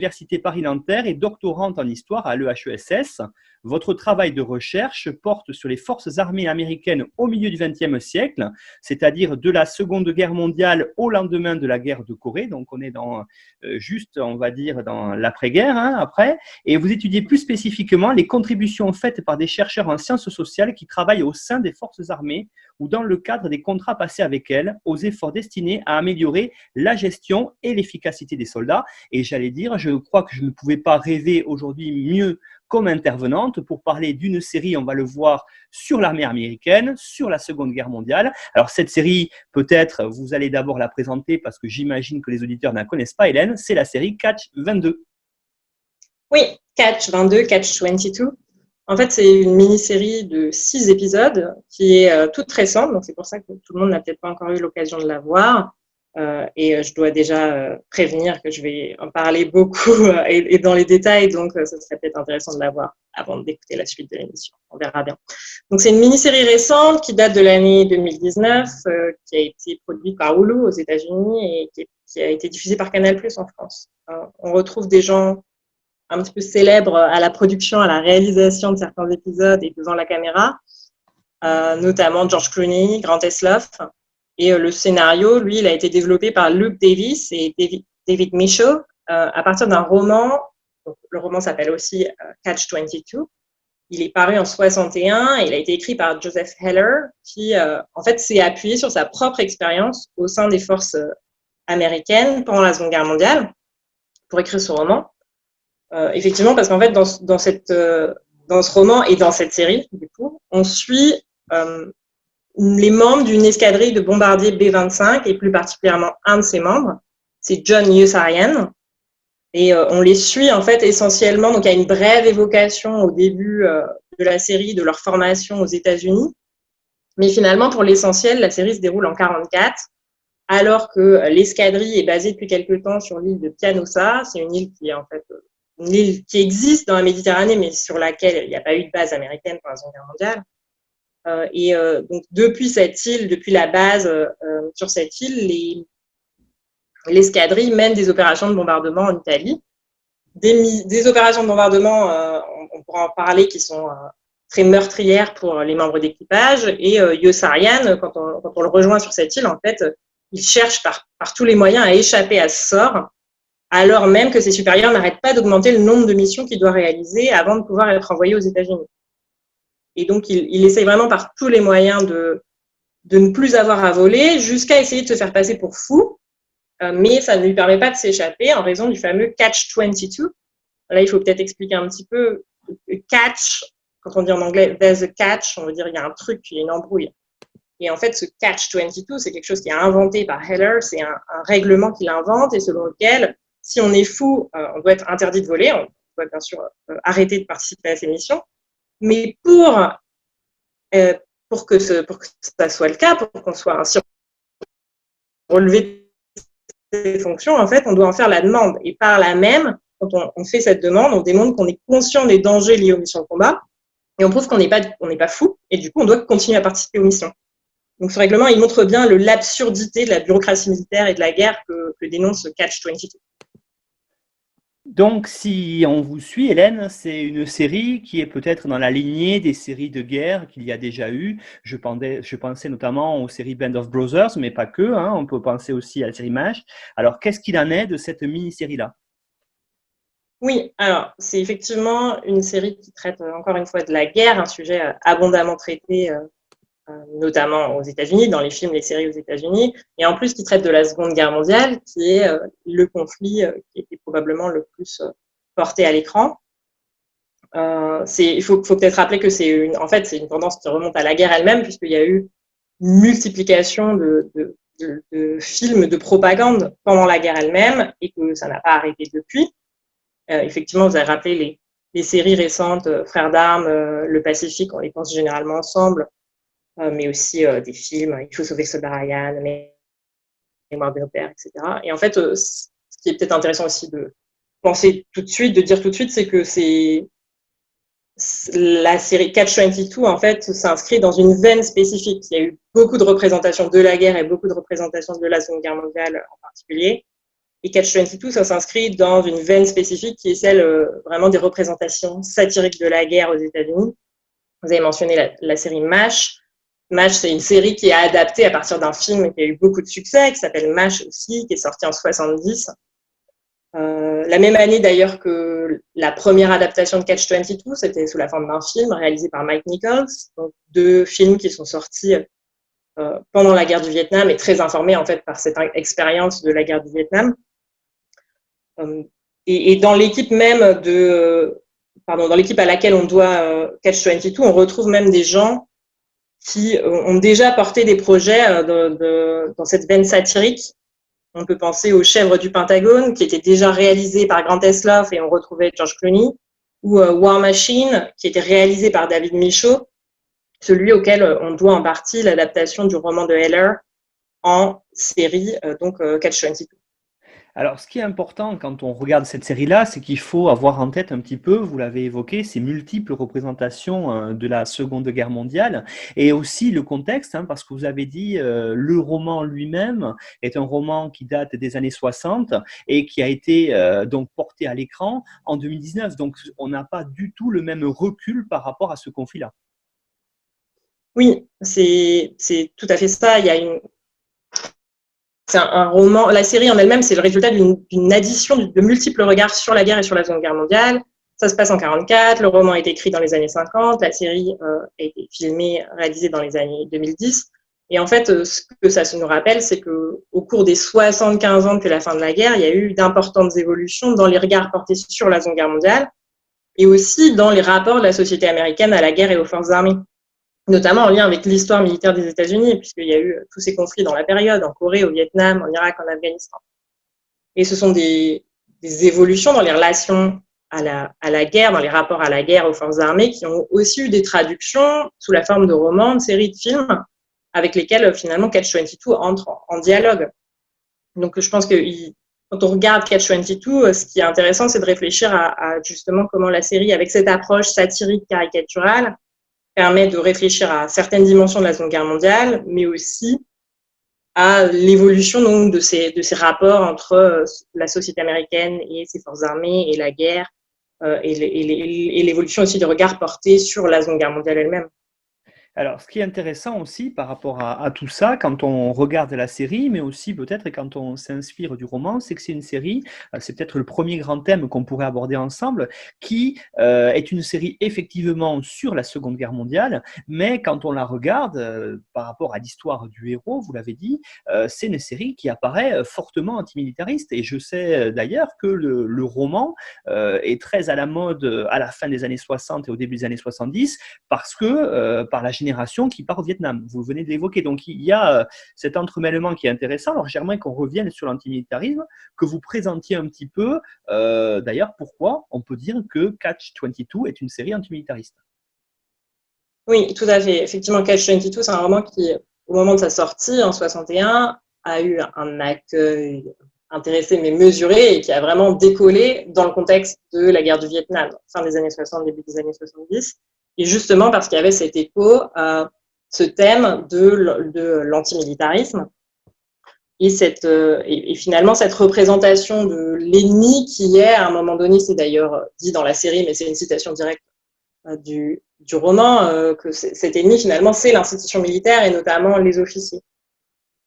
l'Université Paris-Nanterre et doctorante en histoire à l'EHESS. Votre travail de recherche porte sur les forces armées américaines au milieu du XXe siècle, c'est-à-dire de la Seconde Guerre mondiale au lendemain de la guerre de Corée. Donc, on est juste, on va dire, dans l'après-guerre, après. Et vous étudiez plus spécifiquement les contributions faites par des chercheurs en sciences sociales qui travaillent au sein des forces armées ou dans le cadre des contrats passés avec elles, aux efforts destinés à améliorer la gestion et l'efficacité des soldats. Et j'allais dire, je crois que je ne pouvais pas rêver aujourd'hui mieux comme intervenante pour parler d'une série, on va le voir, sur l'armée américaine, sur la Seconde Guerre mondiale. Alors cette série, peut-être, vous allez d'abord la présenter parce que j'imagine que les auditeurs ne la connaissent pas, Hélène, c'est la série Catch 22. Oui, Catch 22, Catch 22. En fait, c'est une mini-série de 6 épisodes qui est toute récente, donc c'est pour ça que tout le monde n'a peut-être pas encore eu l'occasion de la voir. Et je dois déjà prévenir que je vais en parler beaucoup et dans les détails, donc ce serait peut-être intéressant de la voir avant d'écouter la suite de l'émission. On verra bien. Donc c'est une mini-série récente qui date de l'année 2019, qui a été produite par Hulu aux États-Unis et qui a été diffusée par Canal+ en France. On retrouve des gens un petit peu célèbres à la production, à la réalisation de certains épisodes et devant la caméra, notamment George Clooney, Grant Heslov. Et le scénario, lui, il a été développé par Luke Davis et David Michaud à partir d'un roman. Donc, le roman s'appelle aussi Catch 22. Il est paru en 61 et il a été écrit par Joseph Heller, qui en fait s'est appuyé sur sa propre expérience au sein des forces américaines pendant la Seconde Guerre mondiale pour écrire ce roman. Effectivement, parce qu'en fait, dans ce roman et dans cette série, du coup, on suit les membres d'une escadrille de bombardiers B-25 et plus particulièrement un de ses membres, c'est John Yossarian. Et on les suit en fait essentiellement. Donc il y a une brève évocation au début de la série de leur formation aux États-Unis, mais finalement pour l'essentiel, la série se déroule en 1944, alors que l'escadrille est basée depuis quelque temps sur l'île de Pianosa. C'est une île qui est en fait une île qui existe dans la Méditerranée, mais sur laquelle il n'y a pas eu de base américaine pendant la Seconde Guerre mondiale. Donc depuis cette île, depuis la base sur cette île, l'escadrille mène des opérations de bombardement en Italie. Des opérations de bombardement, on pourra en parler, qui sont très meurtrières pour les membres d'équipage. Et Yossarian, quand on le rejoint sur cette île, en fait, il cherche par tous les moyens à échapper à ce sort, alors même que ses supérieurs n'arrêtent pas d'augmenter le nombre de missions qu'il doit réaliser avant de pouvoir être envoyé aux États-Unis. Et donc, il essaye vraiment par tous les moyens de ne plus avoir à voler, jusqu'à essayer de se faire passer pour fou, mais ça ne lui permet pas de s'échapper en raison du fameux Catch 22. Là, il faut peut-être expliquer un petit peu. Catch, quand on dit en anglais « there's a catch », on veut dire il y a un truc, il y a une embrouille. Et en fait, ce Catch 22, c'est quelque chose qui est inventé par Heller, c'est un règlement qu'il invente et selon lequel, si on est fou, on doit être interdit de voler, on doit bien sûr arrêter de participer à ces missions. Mais pour que ça soit le cas, pour qu'on soit ainsi relevé de ses fonctions, en fait, on doit en faire la demande. Et par là même, quand on fait cette demande, on démontre qu'on est conscient des dangers liés aux missions de combat et on prouve qu'on n'est pas fou et du coup, on doit continuer à participer aux missions. Donc, ce règlement, il montre bien l'absurdité de la bureaucratie militaire et de la guerre que dénonce Catch 22. Donc, si on vous suit, Hélène, c'est une série qui est peut-être dans la lignée des séries de guerre qu'il y a déjà eu. Je pensais notamment aux séries Band of Brothers, mais pas que. On peut penser aussi à la série MASH. Alors, qu'est-ce qu'il en est de cette mini-série-là ? Oui, alors, c'est effectivement une série qui traite encore une fois de la guerre, un sujet abondamment traité, notamment aux États-Unis, dans les films, les séries aux États-Unis, et en plus qui traite de la Seconde Guerre mondiale, qui est le conflit qui était probablement le plus porté à l'écran. Il faut peut-être rappeler que c'est une tendance qui remonte à la guerre elle-même, puisqu'il y a eu une multiplication de films de propagande pendant la guerre elle-même, et que ça n'a pas arrêté depuis. Effectivement, vous avez rappelé les séries récentes, Frères d'armes, Le Pacifique, on les pense généralement ensemble, mais aussi des films, Il faut sauver Soldat Ryan, Mémoire de nos pères, etc. Et en fait, ce qui est peut-être intéressant aussi de penser tout de suite, de dire tout de suite, c'est que la série Catch 22, en fait, s'inscrit dans une veine spécifique. Il y a eu beaucoup de représentations de la guerre et beaucoup de représentations de la Seconde Guerre mondiale en particulier. Et Catch-22, ça s'inscrit dans une veine spécifique qui est celle vraiment des représentations satiriques de la guerre aux États-Unis. Vous avez mentionné la série MASH. MASH, c'est une série qui est adaptée à partir d'un film qui a eu beaucoup de succès, qui s'appelle MASH aussi, qui est sorti en 70. La même année d'ailleurs que la première adaptation de Catch-22, c'était sous la forme d'un film réalisé par Mike Nichols. Donc, 2 films qui sont sortis pendant la guerre du Vietnam et très informés en fait par cette expérience de la guerre du Vietnam. Et dans l'équipe même dans l'équipe à laquelle on doit Catch-22, on retrouve même des gens qui ont déjà porté des projets dans cette veine satirique. On peut penser aux Chèvres du Pentagone, qui était déjà réalisé par Grant Heslov et on retrouvait George Clooney, ou War Machine, qui était réalisé par David Michôd, celui auquel on doit en partie l'adaptation du roman de Heller en série, Catch-22. Alors, ce qui est important quand on regarde cette série-là, c'est qu'il faut avoir en tête un petit peu, vous l'avez évoqué, ces multiples représentations de la Seconde Guerre mondiale et aussi le contexte, parce que vous avez dit le roman lui-même est un roman qui date des années 60 et qui a été donc porté à l'écran en 2019. Donc, on n'a pas du tout le même recul par rapport à ce conflit-là. Oui, c'est tout à fait ça. C'est un roman. La série en elle-même, c'est le résultat d'une addition de multiples regards sur la guerre et sur la Seconde Guerre mondiale. Ça se passe en 1944, le roman a été écrit dans les années 50, la série a été filmée, réalisée dans les années 2010. Et en fait, ce que ça nous rappelle, c'est qu'au cours des 75 ans depuis la fin de la guerre, il y a eu d'importantes évolutions dans les regards portés sur la Seconde Guerre mondiale et aussi dans les rapports de la société américaine à la guerre et aux forces armées, notamment en lien avec l'histoire militaire des États-Unis, puisqu'il y a eu tous ces conflits dans la période, en Corée, au Vietnam, en Irak, en Afghanistan. Et ce sont des évolutions dans les relations à la guerre, dans les rapports à la guerre, aux forces armées, qui ont aussi eu des traductions sous la forme de romans, de séries, de films, avec lesquels finalement Catch-22 entre en dialogue. Donc je pense que quand on regarde Catch-22, ce qui est intéressant, c'est de réfléchir à justement comment la série, avec cette approche satirique, caricaturale, permet de réfléchir à certaines dimensions de la Seconde Guerre mondiale, mais aussi à l'évolution donc, de ces rapports entre la société américaine et ses forces armées et la guerre, et l'évolution aussi des regards portés sur la Seconde Guerre mondiale elle-même. Alors, ce qui est intéressant aussi par rapport à tout ça, quand on regarde la série, mais aussi peut-être quand on s'inspire du roman, c'est que c'est une série, c'est peut-être le premier grand thème qu'on pourrait aborder ensemble, qui est une série effectivement sur la Seconde Guerre mondiale, mais quand on la regarde par rapport à l'histoire du héros, vous l'avez dit, c'est une série qui apparaît fortement antimilitariste. Et je sais d'ailleurs que le roman est très à la mode à la fin des années 60 et au début des années 70, parce que par la génération qui part au Vietnam. Vous venez de l'évoquer. Donc, il y a cet entremêlement qui est intéressant. Alors, j'aimerais qu'on revienne sur l'antimilitarisme, que vous présentiez un petit peu, d'ailleurs, pourquoi on peut dire que Catch-22 est une série antimilitariste. Oui, tout à fait. Effectivement, Catch-22, c'est un roman qui, au moment de sa sortie, en 61, a eu un accueil intéressé mais mesuré et qui a vraiment décollé dans le contexte de la guerre du Vietnam, fin des années 60, début des années 70. Et justement parce qu'il y avait cet écho à ce thème de l'antimilitarisme et finalement cette représentation de l'ennemi qui est, à un moment donné, c'est d'ailleurs dit dans la série, mais c'est une citation directe du roman, que cet ennemi finalement c'est l'institution militaire et notamment les officiers.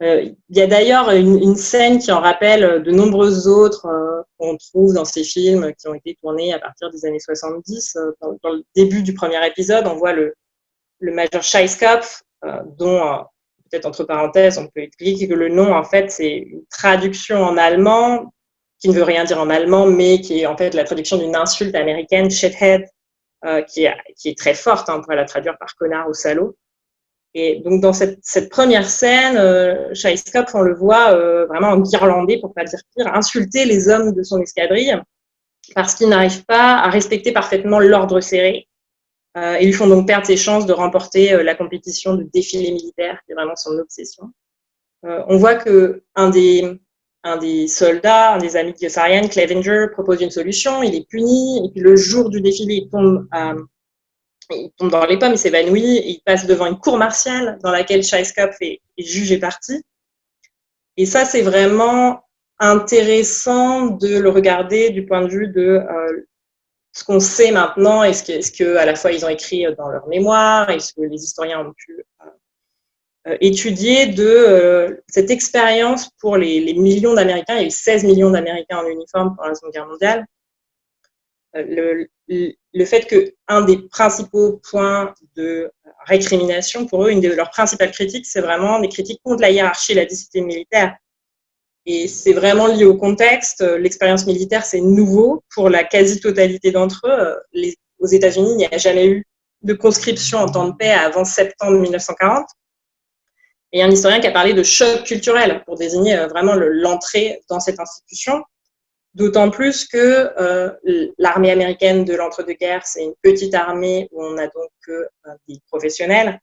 Il y a d'ailleurs une scène qui en rappelle de nombreuses autres qu'on trouve dans ces films qui ont été tournés à partir des années 70. Dans le début du premier épisode, on voit le major Scheiskopf, dont, peut-être entre parenthèses, on peut expliquer que le nom, en fait, c'est une traduction en allemand qui ne veut rien dire en allemand, mais qui est en fait la traduction d'une insulte américaine, shithead, qui est très forte, on pourrait la traduire par connard ou salaud. Et donc, dans cette première scène, Scheiskopf, on le voit vraiment enguirlandé, pour pas dire pire, insulter les hommes de son escadrille parce qu'ils n'arrivent pas à respecter parfaitement l'ordre serré. Ils lui font donc perdre ses chances de remporter la compétition de défilé militaire, qui est vraiment son obsession. On voit qu'un des soldats, un des amis de Yossarian, Clevenger, propose une solution, il est puni, et puis le jour du défilé, il tombe dans les pommes, il s'évanouit, et il passe devant une cour martiale dans laquelle Scheiskopf est juge et partie. Et ça, c'est vraiment intéressant de le regarder du point de vue de ce qu'on sait maintenant. Est-ce que à la fois ils ont écrit dans leur mémoire, est-ce que les historiens ont pu étudier de cette expérience pour les millions d'Américains. Il y a eu 16 millions d'Américains en uniforme pendant la Seconde Guerre mondiale. Le fait qu'un des principaux points de récrimination pour eux, une de leurs principales critiques, c'est vraiment des critiques contre la hiérarchie et la discipline militaire. Et c'est vraiment lié au contexte. L'expérience militaire, c'est nouveau pour la quasi-totalité d'entre eux. Aux États-Unis, il n'y a jamais eu de conscription en temps de paix avant septembre 1940. Et il y a un historien qui a parlé de choc culturel pour désigner vraiment l'entrée dans cette institution. D'autant plus que l'armée américaine de l'entre-deux-guerres, c'est une petite armée où on a donc des professionnels.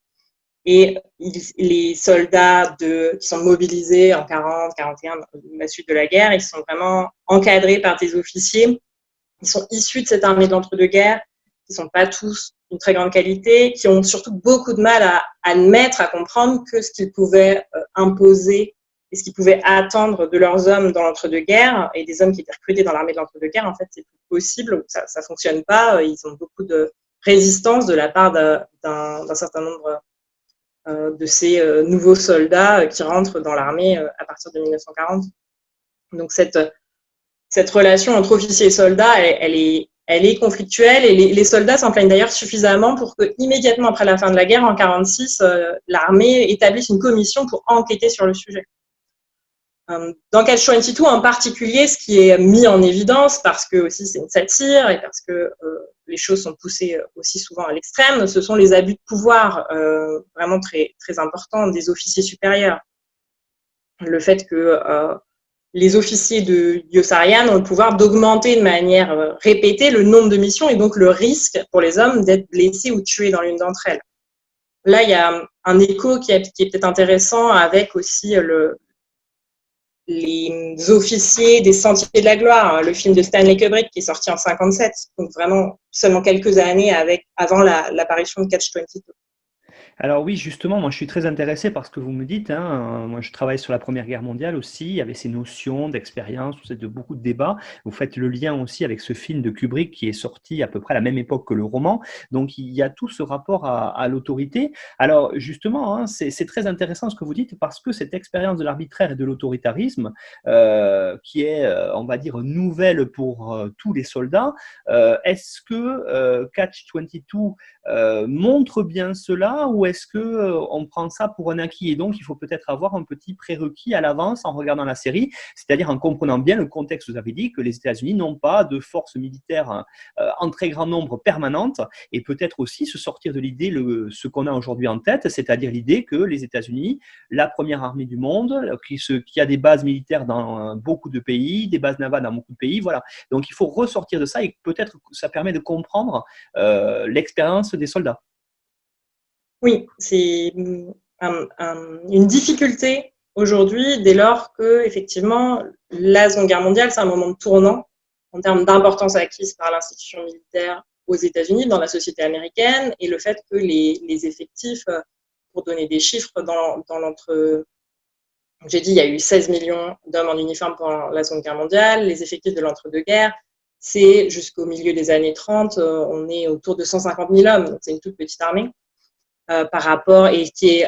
Et les soldats qui sont mobilisés en 40, 41, la suite de la guerre, ils sont vraiment encadrés par des officiers. Ils sont issus de cette armée de l'entre-deux-guerres, qui ne sont pas tous d'une très grande qualité, qui ont surtout beaucoup de mal à admettre, à comprendre que ce qu'ils pouvaient imposer et ce qu'ils pouvaient attendre de leurs hommes dans l'entre-deux-guerres, et des hommes qui étaient recrutés dans l'armée de l'entre-deux-guerres, en fait, c'est plus possible, ça ne fonctionne pas. Ils ont beaucoup de résistance de la part d'un certain nombre de ces nouveaux soldats qui rentrent dans l'armée à partir de 1940. Donc cette relation entre officiers et soldats, elle est conflictuelle, et les soldats s'en plaignent d'ailleurs suffisamment pour que, immédiatement après la fin de la guerre, en 1946, l'armée établisse une commission pour enquêter sur le sujet. Dans Catch-22 en particulier, ce qui est mis en évidence, parce que aussi c'est une satire et parce que les choses sont poussées aussi souvent à l'extrême, ce sont les abus de pouvoir vraiment très, très importants des officiers supérieurs. Le fait que les officiers de Yossarian ont le pouvoir d'augmenter de manière répétée le nombre de missions et donc le risque pour les hommes d'être blessés ou tués dans l'une d'entre elles. Là, il y a un écho qui est peut-être intéressant avec aussi les officiers des Sentiers de la Gloire, le film de Stanley Kubrick qui est sorti en 1957, donc vraiment seulement quelques années avant l'apparition de Catch-22. Alors oui, justement, moi je suis très intéressé par ce que vous me dites, hein. Moi je travaille sur la Première Guerre mondiale aussi, il y avait ces notions d'expérience, de beaucoup de débats. Vous faites le lien aussi avec ce film de Kubrick qui est sorti à peu près à la même époque que le roman. Donc il y a tout ce rapport à l'autorité. Alors justement, hein, c'est très intéressant ce que vous dites parce que cette expérience de l'arbitraire et de l'autoritarisme, qui est, on va dire, nouvelle pour tous les soldats, est-ce que Catch-22 montre bien cela, ou est-ce qu'on prend ça pour un acquis et donc il faut peut-être avoir un petit prérequis à l'avance en regardant la série, c'est-à-dire en comprenant bien le contexte. Vous avez dit que les États-Unis n'ont pas de force militaire en très grand nombre permanente, et peut-être aussi se sortir de l'idée, ce qu'on a aujourd'hui en tête, c'est-à-dire l'idée que les États-Unis, la première armée du monde, qui a des bases militaires dans beaucoup de pays, des bases navales dans beaucoup de pays, voilà. Donc il faut ressortir de ça, et peut-être que ça permet de comprendre l'expérience des soldats. Oui, c'est une difficulté aujourd'hui dès lors que, effectivement, la Seconde Guerre mondiale, c'est un moment de tournant en termes d'importance acquise par l'institution militaire aux États-Unis, dans la société américaine, et le fait que les effectifs, pour donner des chiffres, j'ai dit, il y a eu 16 millions d'hommes en uniforme pendant la Seconde Guerre mondiale, les effectifs de l'entre-deux-guerres, c'est jusqu'au milieu des années 30, on est autour de 150 000 hommes, donc c'est une toute petite armée. Par rapport, et c'est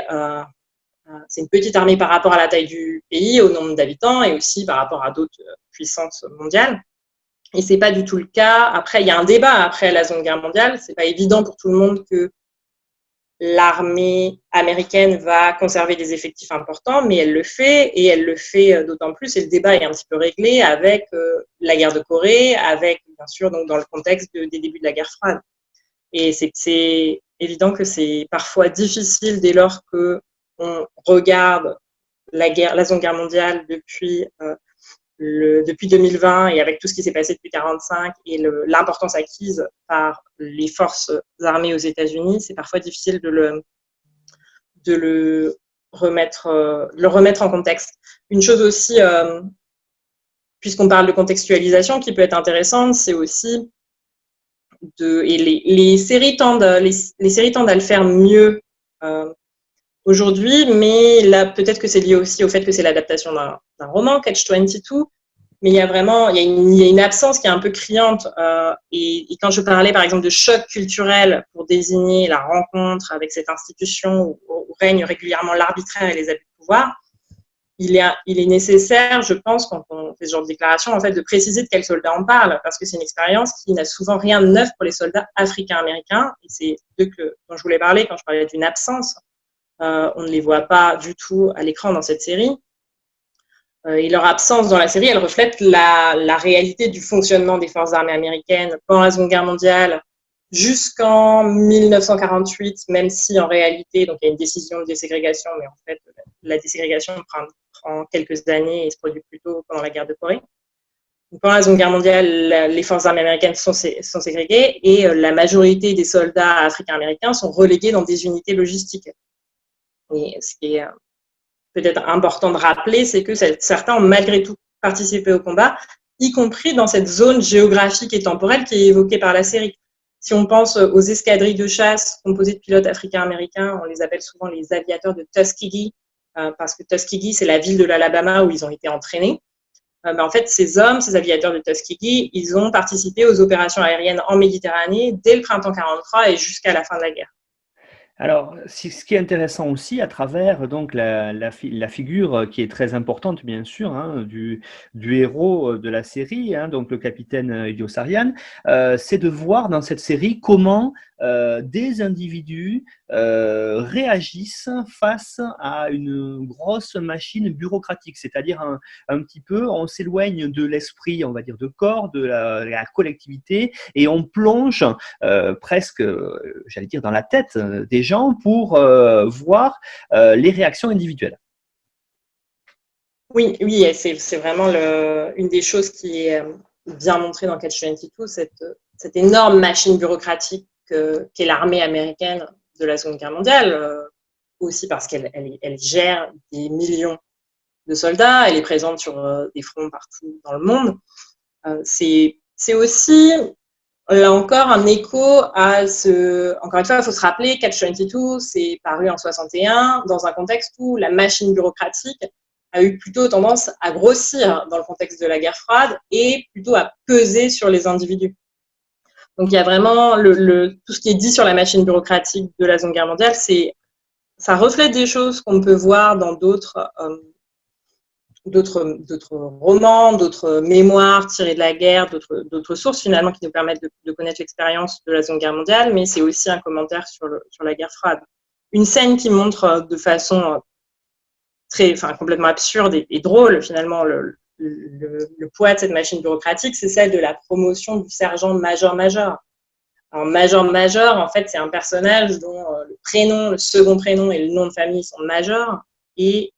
une petite armée par rapport à la taille du pays, au nombre d'habitants, et aussi par rapport à d'autres puissances mondiales. Et c'est pas du tout le cas. Après, il y a un débat après la Seconde Guerre mondiale. C'est pas évident pour tout le monde que l'armée américaine va conserver des effectifs importants, mais elle le fait, et elle le fait d'autant plus, et le débat est un petit peu réglé avec la guerre de Corée, avec, bien sûr, donc dans le contexte des débuts de la guerre froide. Et c'est évident que c'est parfois difficile dès lors qu'on regarde la Seconde Guerre mondiale depuis 2020 et avec tout ce qui s'est passé depuis 1945 et l'importance acquise par les forces armées aux États-Unis, c'est parfois difficile de le remettre en contexte. Une chose aussi, puisqu'on parle de contextualisation, qui peut être intéressante, c'est aussi et les séries tendent à le faire mieux aujourd'hui, mais là, peut-être que c'est lié aussi au fait que c'est l'adaptation d'un roman, Catch-22, mais il y a une absence qui est un peu criante. Et quand je parlais, par exemple, de choc culturel pour désigner la rencontre avec cette institution où règne régulièrement l'arbitraire et les abus de pouvoir, il est nécessaire, je pense, quand on fait ce genre de déclaration, en fait, de préciser de quels soldats on parle, parce que c'est une expérience qui n'a souvent rien de neuf pour les soldats africains-américains. Et c'est d'eux dont je voulais parler quand je parlais d'une absence. On ne les voit pas du tout à l'écran dans cette série. Et leur absence dans la série, elle reflète la réalité du fonctionnement des forces armées américaines pendant la Seconde Guerre mondiale jusqu'en 1948, même si en réalité, donc il y a une décision de déségrégation, mais en fait, la déségrégation prend quelques années et se produit plutôt pendant la guerre de Corée. Donc, pendant la Seconde Guerre mondiale, les forces armées américaines sont ségrégées et la majorité des soldats africains-américains sont relégués dans des unités logistiques. Et ce qui est peut-être important de rappeler, c'est que certains ont malgré tout participé au combat, y compris dans cette zone géographique et temporelle qui est évoquée par la série. Si on pense aux escadrilles de chasse composées de pilotes africains-américains, on les appelle souvent les aviateurs de Tuskegee, parce que Tuskegee, c'est la ville de l'Alabama où ils ont été entraînés. Mais en fait, ces aviateurs de Tuskegee, ils ont participé aux opérations aériennes en Méditerranée dès le printemps 43 et jusqu'à la fin de la guerre. Alors, ce qui est intéressant aussi à travers donc la figure qui est très importante, bien sûr, hein, du héros de la série, hein, donc le capitaine Idiosarian, c'est de voir dans cette série comment des individus réagissent face à une grosse machine bureaucratique, c'est-à-dire un petit peu, on s'éloigne de l'esprit, on va dire, de corps, de la collectivité, et on plonge presque, j'allais dire, dans la tête des gens pour voir les réactions individuelles. Oui, c'est vraiment une des choses qui est bien montrée dans Catch-22, cette énorme machine bureaucratique qu'est l'armée américaine de la Seconde Guerre mondiale, aussi parce qu'elle gère des millions de soldats, elle est présente sur des fronts partout dans le monde. C'est aussi, là encore, un écho à Encore une fois, il faut se rappeler, Catch-22, c'est paru en 61, dans un contexte où la machine bureaucratique a eu plutôt tendance à grossir dans le contexte de la guerre froide et plutôt à peser sur les individus. Donc il y a vraiment tout ce qui est dit sur la machine bureaucratique de la Seconde Guerre mondiale, ça reflète des choses qu'on peut voir dans d'autres romans, d'autres mémoires tirées de la guerre, d'autres sources finalement qui nous permettent de connaître l'expérience de la Seconde Guerre mondiale, mais c'est aussi un commentaire sur la guerre froide. Une scène qui montre de façon complètement absurde et drôle finalement le poids de cette machine bureaucratique, c'est celle de la promotion du sergent major-major. Alors major-major, en fait, c'est un personnage dont le second prénom et le nom de famille sont major, et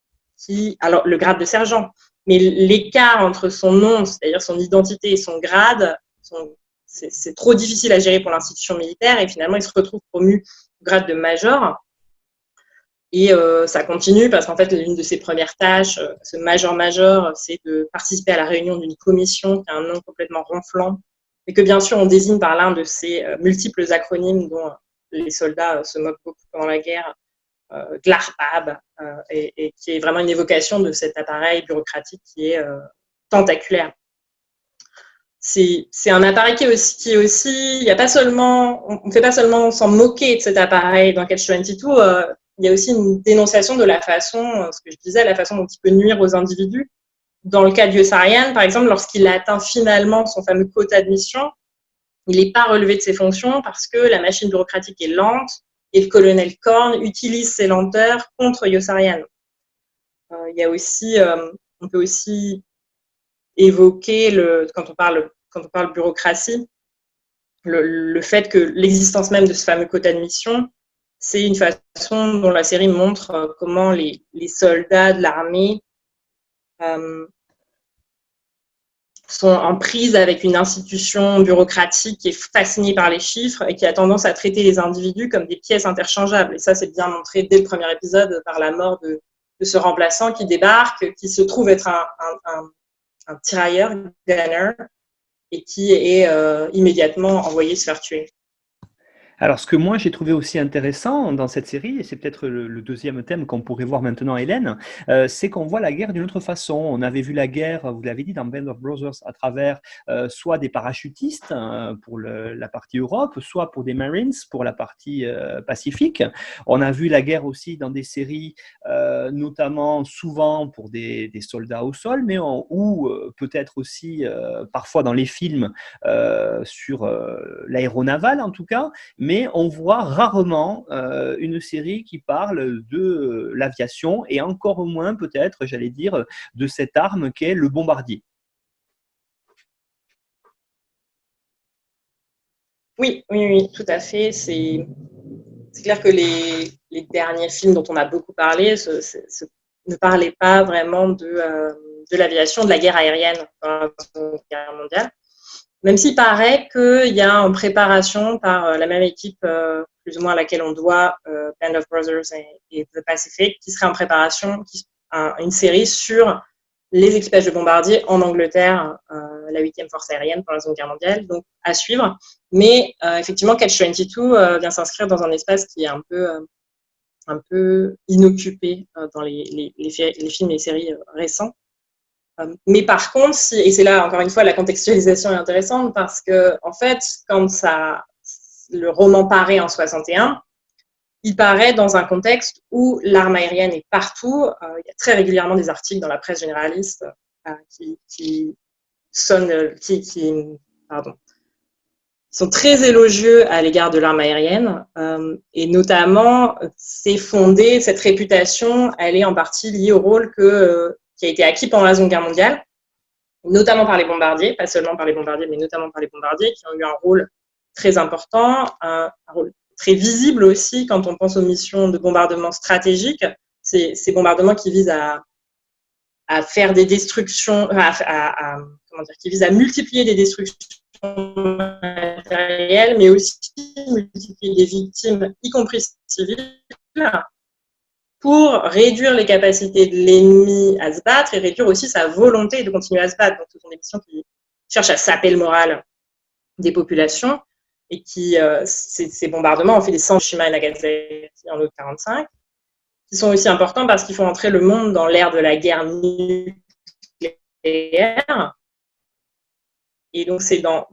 alors le grade de sergent, mais l'écart entre son nom, c'est-à-dire son identité et son grade, c'est trop difficile à gérer pour l'institution militaire, et finalement il se retrouve promu au grade de major. Et ça continue parce qu'en fait, l'une de ses premières tâches, ce major-major, c'est de participer à la réunion d'une commission qui a un nom complètement ronflant, et que bien sûr, on désigne par l'un de ces multiples acronymes dont les soldats se moquent beaucoup pendant la guerre, GLARPAB, et qui est vraiment une évocation de cet appareil bureaucratique qui est tentaculaire. C'est un appareil qui est aussi, il y a pas seulement, on ne fait pas seulement s'en moquer de cet appareil dans Catch-22, il y a aussi une dénonciation de la façon, ce que je disais, la façon dont il peut nuire aux individus. Dans le cas d'Idiosarian, par exemple, lorsqu'il atteint finalement son fameux quota de mission, il n'est pas relevé de ses fonctions parce que la machine bureaucratique est lente et le colonel Korn utilise ses lenteurs contre Idiosarian. Il y a aussi, on peut aussi évoquer, quand on parle bureaucratie, le fait que l'existence même de ce fameux quota de mission, c'est une façon dont la série montre comment les soldats de l'armée sont en prise avec une institution bureaucratique qui est fascinée par les chiffres et qui a tendance à traiter les individus comme des pièces interchangeables. Et ça, c'est bien montré dès le premier épisode par la mort de ce remplaçant qui débarque, qui se trouve être un tirailleur, gunner, et qui est immédiatement envoyé se faire tuer. Alors, ce que moi j'ai trouvé aussi intéressant dans cette série, et c'est peut-être le deuxième thème qu'on pourrait voir maintenant, Hélène, c'est qu'on voit la guerre d'une autre façon. On avait vu la guerre, vous l'avez dit, dans Band of Brothers, à travers soit des parachutistes pour la partie Europe, soit pour des Marines pour la partie Pacifique. On a vu la guerre aussi dans des séries, notamment souvent pour des soldats au sol, mais ou peut-être aussi parfois dans les films sur l'aéronaval en tout cas, mais on voit rarement une série qui parle de l'aviation et encore moins peut-être, j'allais dire, de cette arme qu'est le bombardier. Oui, oui, oui, tout à fait. C'est clair que les derniers films dont on a beaucoup parlé ne parlaient pas vraiment de l'aviation, de la guerre aérienne dans la Seconde Guerre mondiale. Même s'il paraît qu'il y a en préparation par la même équipe, plus ou moins à laquelle on doit Band of Brothers et The Pacific, qui serait en préparation une série sur les équipages de bombardiers en Angleterre, la 8e force aérienne pendant la Seconde Guerre mondiale, donc à suivre. Mais effectivement, Catch 22 vient s'inscrire dans un espace qui est un peu inoccupé dans les films et les séries récents. Mais par contre, et c'est là encore une fois la contextualisation est intéressante parce que en fait, quand le roman paraît en 61, il paraît dans un contexte où l'arme aérienne est partout. Il y a très régulièrement des articles dans la presse généraliste qui sont très élogieux à l'égard de l'arme aérienne. Et notamment, cette réputation, elle est en partie liée au rôle qui a été acquis pendant la Seconde Guerre mondiale, notamment par les bombardiers, pas seulement par les bombardiers, mais notamment par les bombardiers, qui ont eu un rôle très important, un rôle très visible aussi quand on pense aux missions de bombardement stratégique. Ces bombardements qui visent à faire des destructions, qui visent à multiplier des destructions matérielles, mais aussi multiplier des victimes, y compris civiles, pour réduire les capacités de l'ennemi à se battre et réduire aussi sa volonté de continuer à se battre. Donc, ce sont des missions qui cherchent à saper le moral des populations et ces bombardements ont fait des cendres de Hiroshima et Nagasaki en août 1945, qui sont aussi importants parce qu'ils font entrer le monde dans l'ère de la guerre nucléaire. Et donc, c'est dans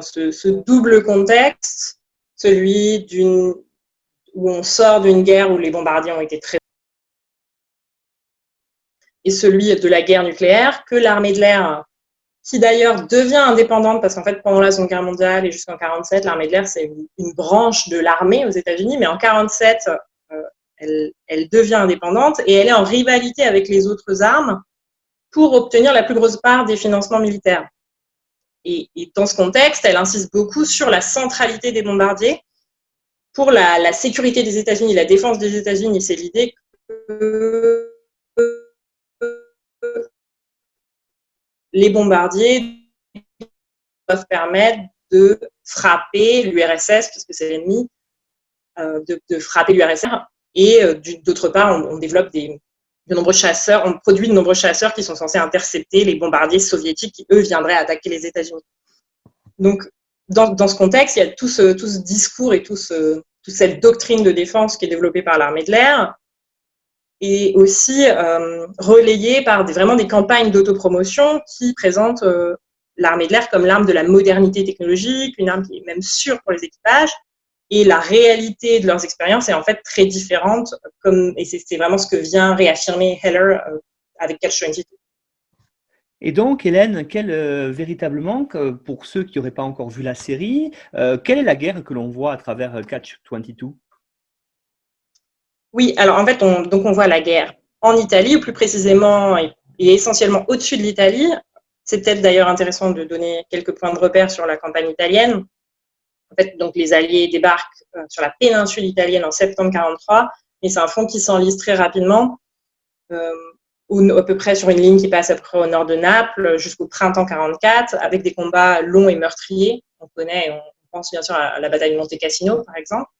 ce double contexte, celui où on sort d'une guerre où les bombardiers ont été très et celui de la guerre nucléaire, que l'armée de l'air, qui d'ailleurs devient indépendante, parce qu'en fait, pendant la Seconde Guerre mondiale et jusqu'en 1947, l'armée de l'air, c'est une branche de l'armée aux États-Unis, mais en 1947, elle devient indépendante et elle est en rivalité avec les autres armes pour obtenir la plus grosse part des financements militaires. Et dans ce contexte, elle insiste beaucoup sur la centralité des bombardiers pour la sécurité des États-Unis, la défense des États-Unis. C'est l'idée que les bombardiers doivent permettre de frapper l'URSS, puisque c'est l'ennemi, de frapper l'URSS. Et d'autre part, on développe de nombreux chasseurs, on produit de nombreux chasseurs qui sont censés intercepter les bombardiers soviétiques qui, eux, viendraient attaquer les États-Unis. Donc, dans ce contexte, il y a tout ce discours et toute cette doctrine de défense qui est développée par l'armée de l'air, et aussi relayée par vraiment des campagnes d'autopromotion qui présentent l'armée de l'air comme l'arme de la modernité technologique, une arme qui est même sûre pour les équipages, et la réalité de leurs expériences est en fait très différente, et c'est vraiment ce que vient réaffirmer Heller avec Catch 22. Et donc, Hélène, véritablement, pour ceux qui n'auraient pas encore vu la série, quelle est la guerre que l'on voit à travers Catch 22? Oui, alors en fait, on voit la guerre en Italie, ou plus précisément, et essentiellement au-dessus de l'Italie. C'est peut-être d'ailleurs intéressant de donner quelques points de repère sur la campagne italienne. En fait, donc les Alliés débarquent sur la péninsule italienne en septembre 1943, et c'est un front qui s'enlise très rapidement, à peu près sur une ligne qui passe à peu près au nord de Naples jusqu'au printemps 1944, avec des combats longs et meurtriers. On pense bien sûr à la bataille de Monte Cassino, par exemple.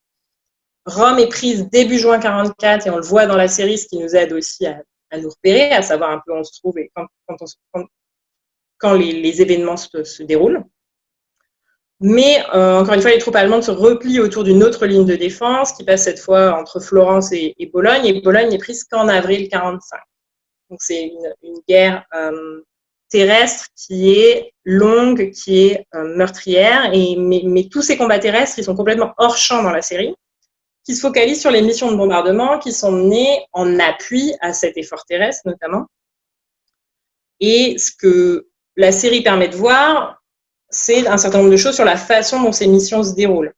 Rome est prise début juin 1944, et on le voit dans la série, ce qui nous aide aussi à nous repérer, à savoir un peu où on se trouve et quand les événements se déroulent. Mais encore une fois, les troupes allemandes se replient autour d'une autre ligne de défense qui passe cette fois entre Florence et Bologne. Et Bologne n'est prise qu'en avril 1945. Donc c'est une guerre terrestre qui est longue, qui est meurtrière. Mais tous ces combats terrestres, ils sont complètement hors champ dans la série, qui se focalisent sur les missions de bombardement qui sont menées en appui à cet effort terrestre notamment. Et ce que la série permet de voir, c'est un certain nombre de choses sur la façon dont ces missions se déroulent.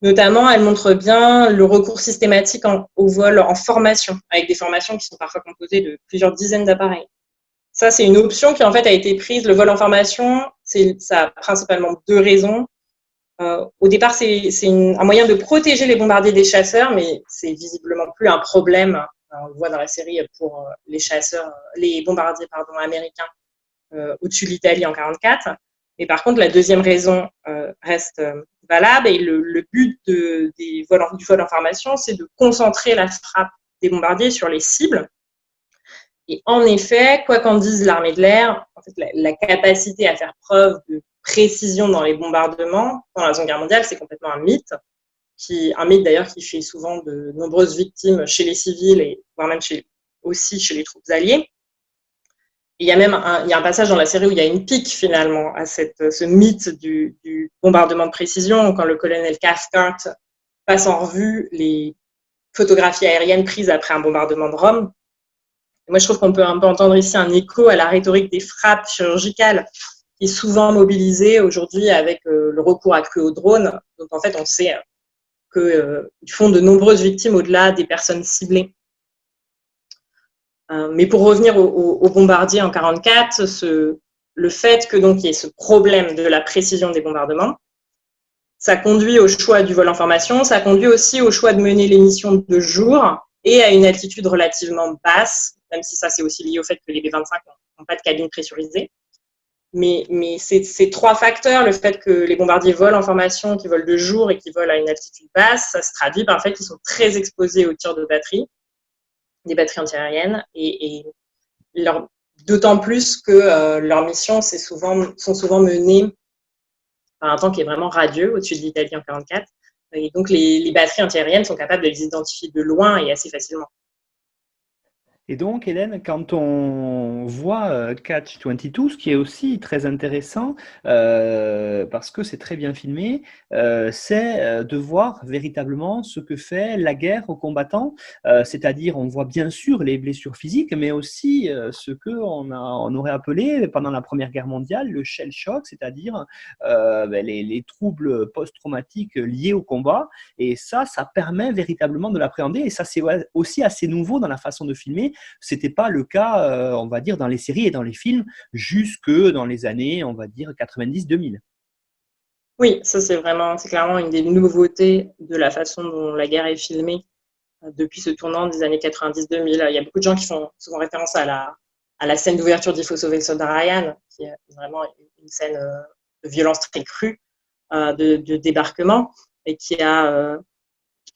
Notamment, elle montre bien le recours systématique au vol en formation, avec des formations qui sont parfois composées de plusieurs dizaines d'appareils. Ça, c'est une option qui en fait a été prise. Le vol en formation, ça a principalement deux raisons. Au départ, c'est un moyen de protéger les bombardiers des chasseurs, mais c'est visiblement plus un problème. On le voit dans la série pour les bombardiers américains au-dessus de l'Italie en 1944. Mais par contre, la deuxième raison reste valable et le but du vol en formation, c'est de concentrer la frappe des bombardiers sur les cibles. Et en effet, quoi qu'en dise l'armée de l'air, en fait, la capacité à faire preuve de précision dans les bombardements pendant la Seconde Guerre mondiale, c'est complètement un mythe. Un mythe d'ailleurs qui fait souvent de nombreuses victimes chez les civils et voire même aussi chez les troupes alliées. Et il y a même un passage dans la série où il y a une pique finalement à ce mythe du bombardement de précision, quand le colonel Cathcart passe en revue les photographies aériennes prises après un bombardement de Rome. Et moi, je trouve qu'on peut un peu entendre ici un écho à la rhétorique des frappes chirurgicales qui est souvent mobilisée aujourd'hui avec le recours accru aux drones. Donc en fait, on sait qu'ils font de nombreuses victimes au-delà des personnes ciblées. Mais pour revenir aux bombardiers en 1944, le fait que donc il y ait ce problème de la précision des bombardements, ça conduit au choix du vol en formation, ça conduit aussi au choix de mener les missions de jour et à une altitude relativement basse, même si ça c'est aussi lié au fait que les B-25 n'ont pas de cabine pressurisée. Mais ces trois facteurs, le fait que les bombardiers volent en formation, qu'ils volent de jour et qu'ils volent à une altitude basse, ça se traduit par le fait qu'ils sont très exposés aux tirs de batterie, des batteries antiaériennes, et d'autant plus que leurs missions sont souvent menées par un temps qui est vraiment radieux au-dessus de l'Italie en 1944. Et donc, les batteries antiaériennes sont capables de les identifier de loin et assez facilement. Et donc, Hélène, quand on voit Catch-22, ce qui est aussi très intéressant, parce que c'est très bien filmé, c'est de voir véritablement ce que fait la guerre aux combattants, c'est-à-dire on voit bien sûr les blessures physiques, mais aussi ce qu'on aurait appelé pendant la Première Guerre mondiale le shell shock, c'est-à-dire les troubles post-traumatiques liés au combat. Et ça permet véritablement de l'appréhender. Et ça, c'est aussi assez nouveau dans la façon de filmer. C'était pas le cas, on va dire, dans les séries et dans les films jusque dans les années, on va dire, 90-2000. Oui, ça c'est clairement une des nouveautés de la façon dont la guerre est filmée depuis ce tournant des années 90-2000. Il y a beaucoup de gens qui font souvent référence à la scène d'ouverture d'Il faut sauver le soldat Ryan, qui est vraiment une scène de violence très crue, de débarquement, et qui a,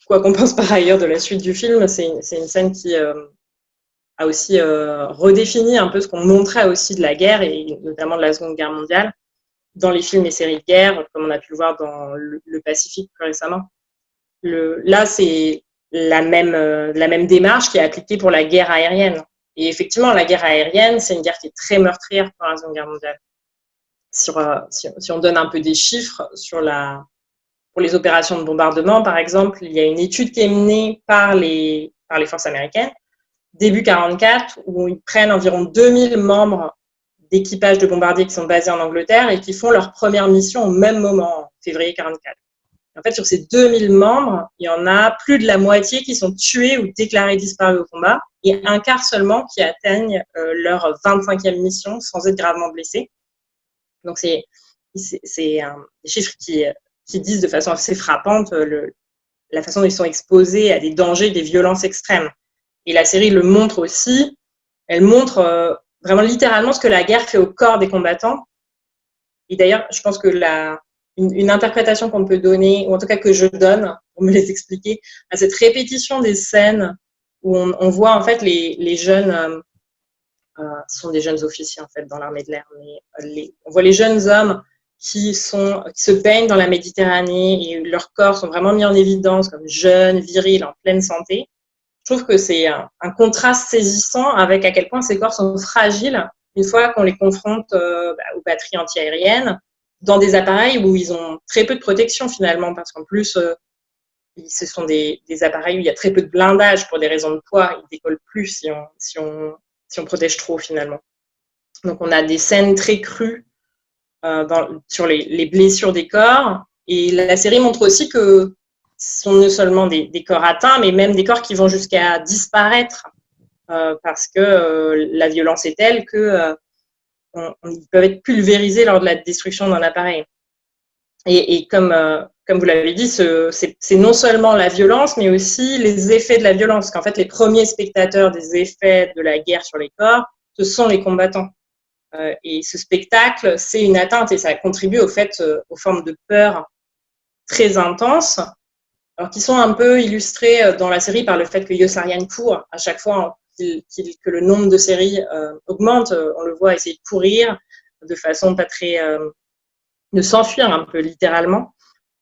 quoi qu'on pense par ailleurs de la suite du film, c'est une scène qui a aussi redéfini un peu ce qu'on montrait aussi de la guerre, et notamment de la Seconde Guerre mondiale, dans les films et séries de guerre, comme on a pu le voir dans le Pacifique plus récemment. Là, c'est la même démarche qui est appliquée pour la guerre aérienne. Et effectivement, la guerre aérienne, c'est une guerre qui est très meurtrière pendant la Seconde Guerre mondiale. Si on donne un peu des chiffres pour les opérations de bombardement, par exemple, il y a une étude qui est menée par les forces américaines, début 1944, où ils prennent environ 2000 membres d'équipage de bombardiers qui sont basés en Angleterre et qui font leur première mission au même moment, en février 1944. En fait, sur ces 2000 membres, il y en a plus de la moitié qui sont tués ou déclarés disparus au combat et un quart seulement qui atteignent leur 25e mission sans être gravement blessés. Donc, c'est des chiffres qui disent de façon assez frappante la façon dont ils sont exposés à des dangers, des violences extrêmes. Et la série le montre aussi. Elle montre vraiment littéralement ce que la guerre fait au corps des combattants. Et d'ailleurs, je pense que une interprétation qu'on peut donner, ou en tout cas que je donne pour me les expliquer, à cette répétition des scènes où on voit en fait les jeunes, ce sont des jeunes officiers en fait dans l'armée de l'air, mais on voit les jeunes hommes qui se baignent dans la Méditerranée et leurs corps sont vraiment mis en évidence comme jeunes, virils, en pleine santé. Je trouve que c'est un contraste saisissant avec à quel point ces corps sont fragiles une fois qu'on les confronte aux batteries antiaériennes dans des appareils où ils ont très peu de protection finalement, parce qu'en plus, ce sont des appareils où il y a très peu de blindage pour des raisons de poids. Ils décollent plus si on protège trop finalement. Donc on a des scènes très crues sur les blessures des corps. Et la série montre aussi que ce sont non seulement des corps atteints, mais même des corps qui vont jusqu'à disparaître parce que la violence est telle que ils peuvent être pulvérisés lors de la destruction d'un appareil. Et comme vous l'avez dit, c'est non seulement la violence, mais aussi les effets de la violence. Qu'en fait, les premiers spectateurs des effets de la guerre sur les corps, ce sont les combattants. Et ce spectacle, c'est une atteinte et ça contribue aux formes de peur très intenses, alors qui sont un peu illustrées dans la série par le fait que Yossarian court à chaque fois que le nombre de séries augmente. On le voit essayer de courir de façon pas très... de s'enfuir un peu littéralement.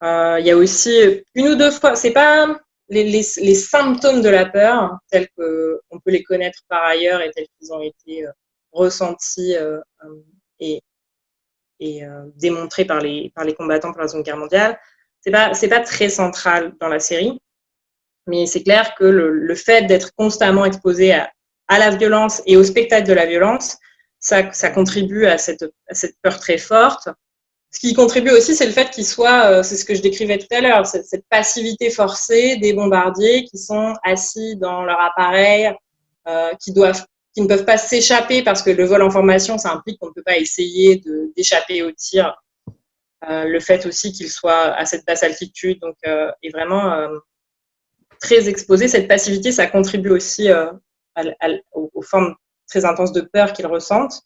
Il y a aussi une ou deux fois, c'est pas les symptômes de la peur tels qu'on peut les connaître par ailleurs et tels qu'ils ont été ressentis et démontrés par les combattants pour la Seconde Guerre mondiale. C'est pas très central dans la série, mais c'est clair que le fait d'être constamment exposé à la violence et au spectacle de la violence, ça contribue à cette peur très forte. Ce qui contribue aussi, c'est le fait qu'ils soient, c'est ce que je décrivais tout à l'heure, cette passivité forcée des bombardiers qui sont assis dans leur appareil, qui ne peuvent pas s'échapper parce que le vol en formation, ça implique qu'on ne peut pas essayer d'échapper au tir. Le fait aussi qu'ils soient à cette basse altitude, donc est vraiment très exposé. Cette passivité, ça contribue aussi aux formes très intenses de peur qu'ils ressentent.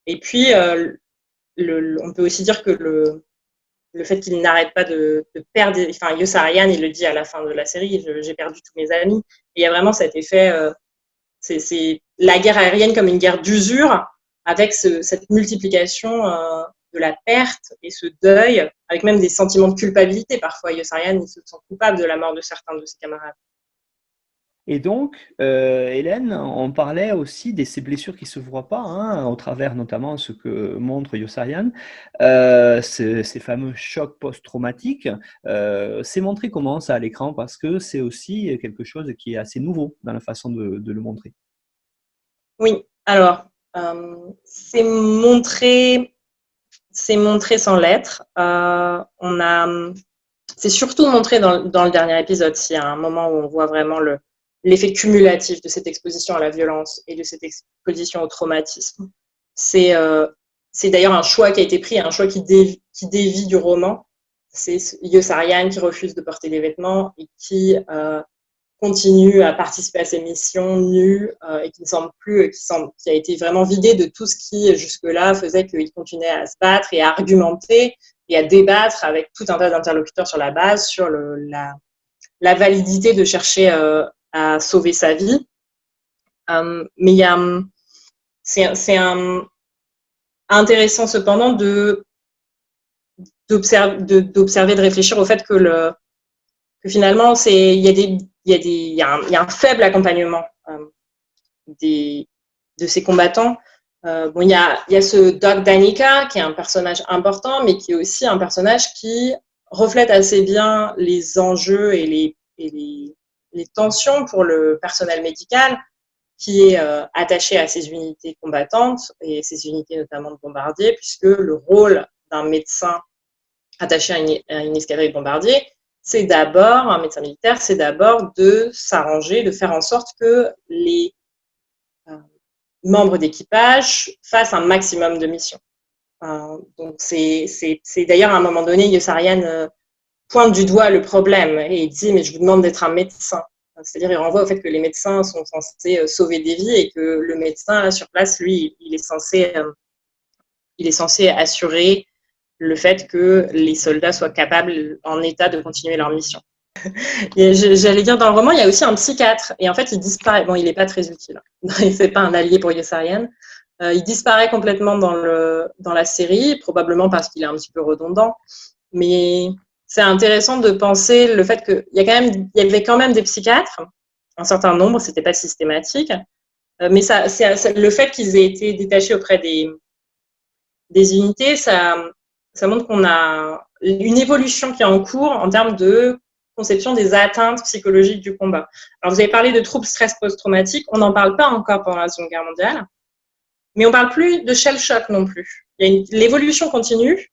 Et puis, on peut aussi dire que le fait qu'il n'arrête pas de perdre, enfin Yossarian, il le dit à la fin de la série, j'ai perdu tous mes amis. Et il y a vraiment cet effet, c'est la guerre aérienne comme une guerre d'usure, avec cette multiplication de la perte et ce deuil, avec même des sentiments de culpabilité. Parfois, Yossarian, il se sent coupable de la mort de certains de ses camarades. Et donc, Hélène, on parlait aussi de ces blessures qui ne se voient pas, hein, au travers notamment ce que montre Yossarian, ces fameux chocs post-traumatiques. C'est montré comment ça à l'écran, parce que c'est aussi quelque chose qui est assez nouveau dans la façon de le montrer. Oui, alors, c'est montré sans l'être. C'est surtout montré dans le dernier épisode, s'il y a un moment où on voit vraiment l'effet cumulatif de cette exposition à la violence et de cette exposition au traumatisme. C'est d'ailleurs un choix qui a été pris, un choix qui dévie du roman. C'est Yossarian qui refuse de porter des vêtements et qui continue à participer à ses missions nues et qui a été vraiment vidé de tout ce qui jusque-là faisait qu'il continuait à se battre et à argumenter et à débattre avec tout un tas d'interlocuteurs sur la base, sur la validité de chercher à sauver sa vie. Mais c'est intéressant cependant d'observer, de réfléchir au fait que finalement, il y a un faible accompagnement de ces combattants. Il y a ce Doc Danica qui est un personnage important, mais qui est aussi un personnage qui reflète assez bien les enjeux et les tensions pour le personnel médical qui est attaché à ces unités combattantes et ces unités notamment de bombardiers, puisque le rôle d'un médecin attaché à une escadrille de bombardiers, c'est d'abord, un médecin militaire, c'est d'abord de s'arranger, de faire en sorte que les membres d'équipage fassent un maximum de missions. Donc c'est d'ailleurs à un moment donné, Yossarian pointe du doigt le problème et il dit « mais je vous demande d'être un médecin ». C'est-à-dire il renvoie au fait que les médecins sont censés sauver des vies et que le médecin là, sur place, lui, il est censé assurer le fait que les soldats soient capables, en état de continuer leur mission. Et j'allais dire, dans le roman, il y a aussi un psychiatre. Et en fait, il disparaît. Bon, il n'est pas très utile. C'est pas un allié pour Yossarian. Il disparaît complètement dans la série, probablement parce qu'il est un petit peu redondant. Mais c'est intéressant de penser le fait qu'il y avait quand même des psychiatres, un certain nombre, c'était pas systématique, mais le fait qu'ils aient été détachés auprès des unités, ça montre qu'on a une évolution qui est en cours en termes de conception des atteintes psychologiques du combat. Alors, vous avez parlé de troubles stress post-traumatique, on n'en parle pas encore pendant la Seconde Guerre mondiale, mais on ne parle plus de shell shock non plus. L'évolution continue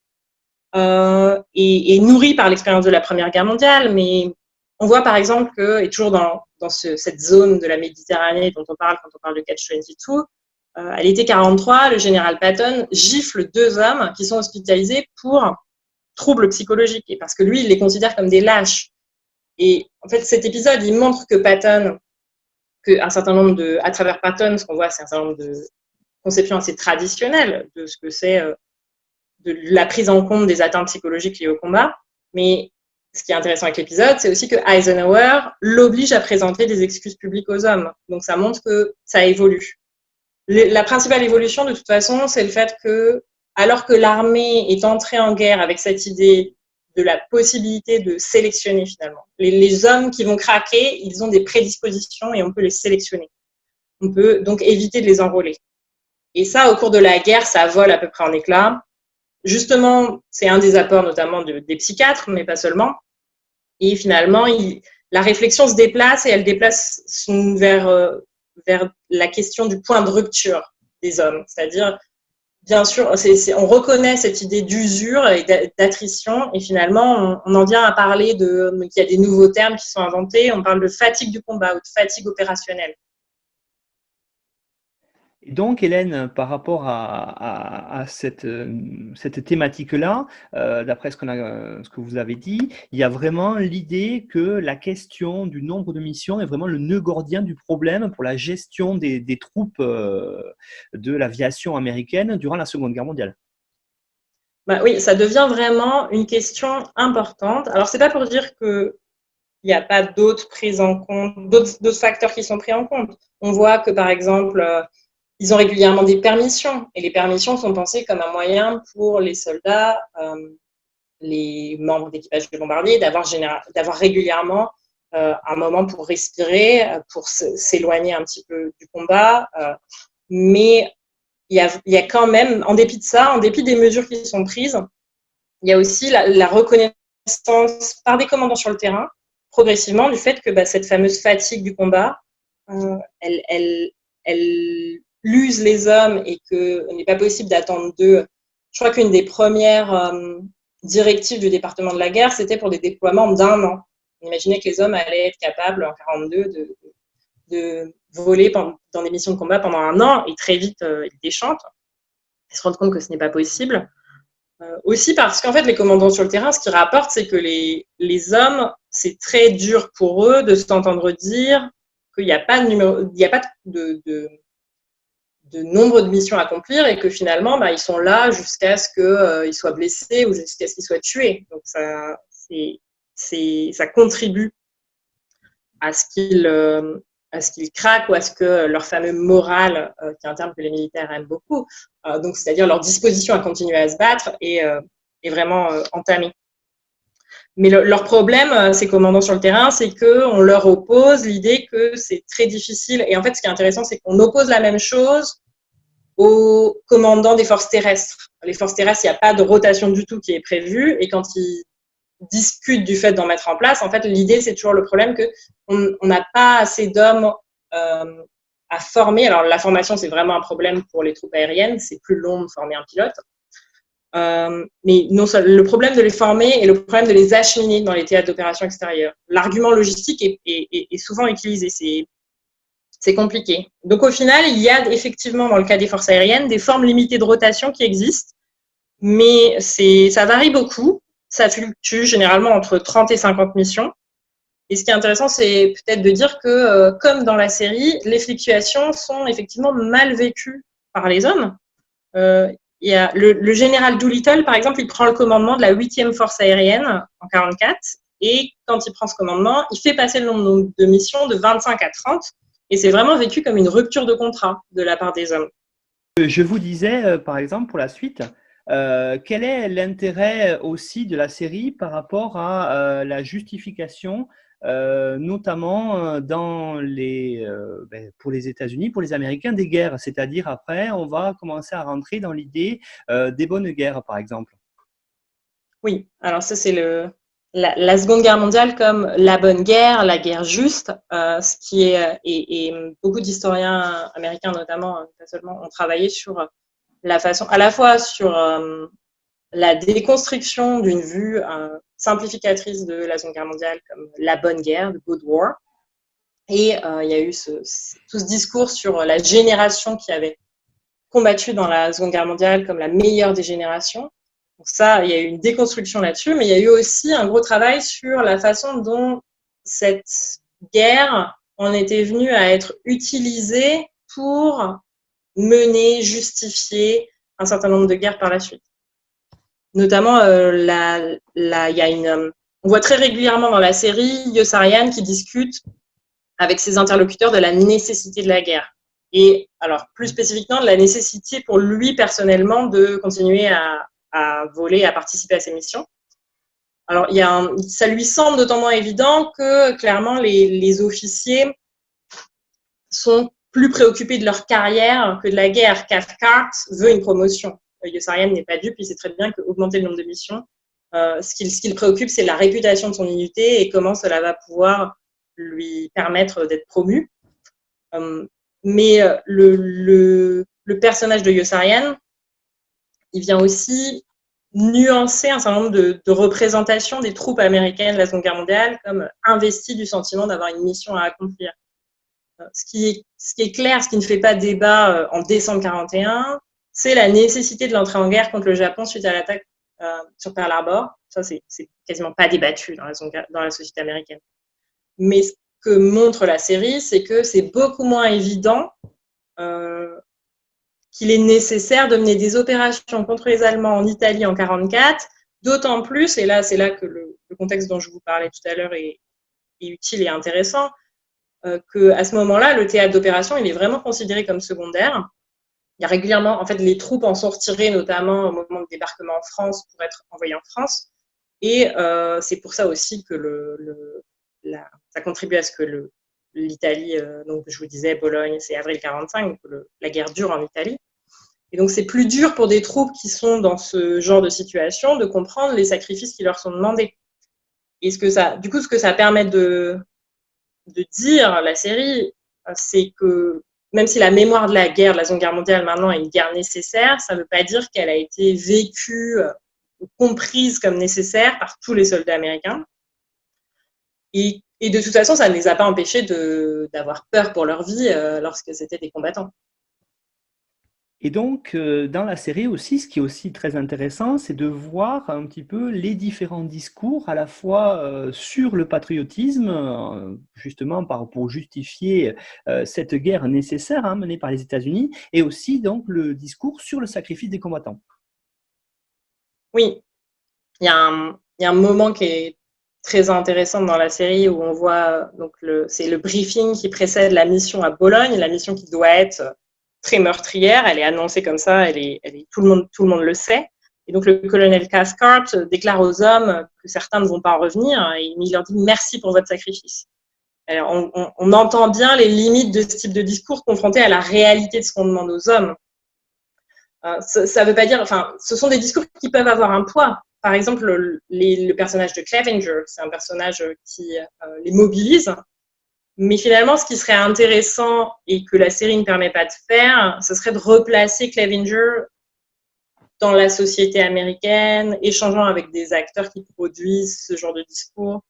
et nourrie par l'expérience de la Première Guerre mondiale, mais on voit par exemple que, et toujours dans cette zone de la Méditerranée dont on parle quand on parle de Catch-22, à l'été 43, le général Patton gifle 2 hommes qui sont hospitalisés pour troubles psychologiques, et parce que lui, il les considère comme des lâches. Et en fait, cet épisode, il montre que Patton, à travers Patton, ce qu'on voit, c'est un certain nombre de conceptions assez traditionnelles de ce que c'est de la prise en compte des atteintes psychologiques liées au combat. Mais ce qui est intéressant avec l'épisode, c'est aussi que Eisenhower l'oblige à présenter des excuses publiques aux hommes. Donc ça montre que ça évolue. La principale évolution, de toute façon, c'est le fait que, alors que l'armée est entrée en guerre avec cette idée de la possibilité de sélectionner finalement, les hommes qui vont craquer, ils ont des prédispositions et on peut les sélectionner. On peut donc éviter de les enrôler. Et ça, au cours de la guerre, ça vole à peu près en éclats. Justement, c'est un des apports notamment des psychiatres, mais pas seulement. Et finalement, la réflexion se déplace et elle déplace vers la question du point de rupture des hommes. C'est-à-dire, bien sûr, on reconnaît cette idée d'usure et d'attrition, et finalement, on en vient à parler qu'il y a des nouveaux termes qui sont inventés. On parle de fatigue du combat ou de fatigue opérationnelle. Et donc, Hélène, par rapport à cette thématique-là, d'après ce que vous avez dit, il y a vraiment l'idée que la question du nombre de missions est vraiment le nœud gordien du problème pour la gestion des troupes de l'aviation américaine durant la Seconde Guerre mondiale. Bah oui, ça devient vraiment une question importante. Alors, c'est pas pour dire que il n'y a pas d'autres prises en compte, d'autres facteurs qui sont pris en compte. On voit que, par exemple, ils ont régulièrement des permissions, et les permissions sont pensées comme un moyen pour les soldats, les membres d'équipage de bombardier, d'avoir régulièrement un moment pour respirer, pour s'éloigner un petit peu du combat. Mais il y a quand même, en dépit de ça, en dépit des mesures qui sont prises, il y a aussi la reconnaissance par des commandants sur le terrain, progressivement, du fait que cette fameuse fatigue du combat, elle l'use les hommes et qu'il n'est pas possible d'attendre d'eux. Je crois qu'une des premières directives du département de la guerre, c'était pour des déploiements d'1 an. On imaginait que les hommes allaient être capables en 1942 de voler dans des missions de combat pendant 1 an, et très vite, ils déchantent. Ils se rendent compte que ce n'est pas possible. Aussi parce qu'en fait, les commandants sur le terrain, ce qu'ils rapportent, c'est que les hommes, c'est très dur pour eux de s'entendre dire qu'il n'y a pas de nombre de missions à accomplir, et que finalement, ils sont là jusqu'à ce qu'ils soient blessés ou jusqu'à ce qu'ils soient tués. Donc ça contribue à ce qu'ils craquent, ou à ce que leur fameux moral, qui est un terme que les militaires aiment beaucoup, donc c'est-à-dire leur disposition à continuer à se battre, est vraiment entamée. Mais leur problème, ces commandants sur le terrain, c'est qu'on leur oppose l'idée que c'est très difficile. Et en fait, ce qui est intéressant, c'est qu'on oppose la même chose aux commandants des forces terrestres. Les forces terrestres, il n'y a pas de rotation du tout qui est prévue. Et quand ils discutent du fait d'en mettre en place, en fait, l'idée, c'est toujours le problème qu'on n'a pas assez d'hommes à former. Alors, la formation, c'est vraiment un problème pour les troupes aériennes. C'est plus long de former un pilote. Mais non, le problème de les former et le problème de les acheminer dans les théâtres d'opérations extérieures. L'argument logistique est souvent utilisé, c'est compliqué. Donc au final, il y a effectivement dans le cas des forces aériennes des formes limitées de rotation qui existent, mais ça varie beaucoup, ça fluctue généralement entre 30 et 50 missions. Et ce qui est intéressant, c'est peut-être de dire que, comme dans la série, les fluctuations sont effectivement mal vécues par les hommes. Il y a le général Doolittle, par exemple, il prend le commandement de la 8e force aérienne en 1944, et quand il prend ce commandement, il fait passer le nombre de missions de 25 à 30, et c'est vraiment vécu comme une rupture de contrat de la part des hommes. Je vous disais, par exemple, pour la suite, quel est l'intérêt aussi de la série par rapport à la justification, notamment pour les États-Unis, pour les Américains, des guerres? C'est-à-dire, après, on va commencer à rentrer dans l'idée des bonnes guerres, par exemple. Oui, alors ça c'est la Seconde Guerre mondiale comme la bonne guerre, la guerre juste, ce qui est et beaucoup d'historiens américains notamment, pas seulement, ont travaillé sur la façon, à la fois sur la déconstruction d'une vue simplificatrice de la Seconde Guerre mondiale comme la bonne guerre, the good war, et il y a eu tout ce discours sur la génération qui avait combattu dans la Seconde Guerre mondiale comme la meilleure des générations. Donc ça, il y a eu une déconstruction là-dessus, mais il y a eu aussi un gros travail sur la façon dont cette guerre en était venue à être utilisée pour mener, justifier un certain nombre de guerres par la suite. Notamment, on voit très régulièrement dans la série Yossarian qui discute avec ses interlocuteurs de la nécessité de la guerre. Et alors, plus spécifiquement, de la nécessité pour lui personnellement de continuer à voler, à participer à ses missions. Alors, ça lui semble d'autant moins évident que, clairement, les officiers sont plus préoccupés de leur carrière que de la guerre. Cathcart veut une promotion. Yossarian n'est pas dupe, il sait très bien qu'augmenter le nombre de missions, ce qui le préoccupe, c'est la réputation de son unité et comment cela va pouvoir lui permettre d'être promu. Mais le personnage de Yossarian, il vient aussi nuancer un certain nombre de représentations des troupes américaines de la Seconde Guerre mondiale comme investies du sentiment d'avoir une mission à accomplir. Ce qui est clair, ce qui ne fait pas débat en décembre 1941, c'est la nécessité de l'entrée en guerre contre le Japon suite à l'attaque sur Pearl Harbor. Ça, c'est quasiment pas débattu dans la société américaine. Mais ce que montre la série, c'est que c'est beaucoup moins évident qu'il est nécessaire de mener des opérations contre les Allemands en Italie en 1944, d'autant plus, et là, c'est là que le contexte dont je vous parlais tout à l'heure est utile et intéressant, qu'à ce moment-là, le théâtre d'opération, il est vraiment considéré comme secondaire. Il y a régulièrement, en fait, les troupes en sont retirées, notamment au moment du débarquement en France, pour être envoyées en France. Et c'est pour ça aussi que ça contribue à ce que l'Italie, donc je vous disais, Bologne, c'est avril 1945, donc la guerre dure en Italie. Et donc, c'est plus dur pour des troupes qui sont dans ce genre de situation de comprendre les sacrifices qui leur sont demandés. Et ce que ça permet de dire, la série, c'est que même si la mémoire de la guerre, de la Seconde Guerre mondiale, maintenant est une guerre nécessaire, ça ne veut pas dire qu'elle a été vécue ou comprise comme nécessaire par tous les soldats américains. Et de toute façon, ça ne les a pas empêchés d'avoir peur pour leur vie lorsque c'était des combattants. Et donc, dans la série aussi, ce qui est aussi très intéressant, c'est de voir un petit peu les différents discours, à la fois sur le patriotisme, justement pour justifier cette guerre nécessaire menée par les États-Unis, et aussi donc le discours sur le sacrifice des combattants. Oui, il y a un moment qui est très intéressant dans la série où on voit, c'est le briefing qui précède la mission à Bologne, la mission qui doit être très meurtrière, elle est annoncée comme ça, tout le monde le sait. Et donc le colonel Cathcart déclare aux hommes que certains ne vont pas en revenir, et il leur dit merci pour votre sacrifice. Alors, on entend bien les limites de ce type de discours confronté à la réalité de ce qu'on demande aux hommes. Ça veut pas dire, ce sont des discours qui peuvent avoir un poids. Par exemple, le personnage de Clevenger, c'est un personnage qui les mobilise. Mais finalement, ce qui serait intéressant et que la série ne permet pas de faire, ce serait de replacer Clevenger dans la société américaine, échangeant avec des acteurs qui produisent ce genre de discours.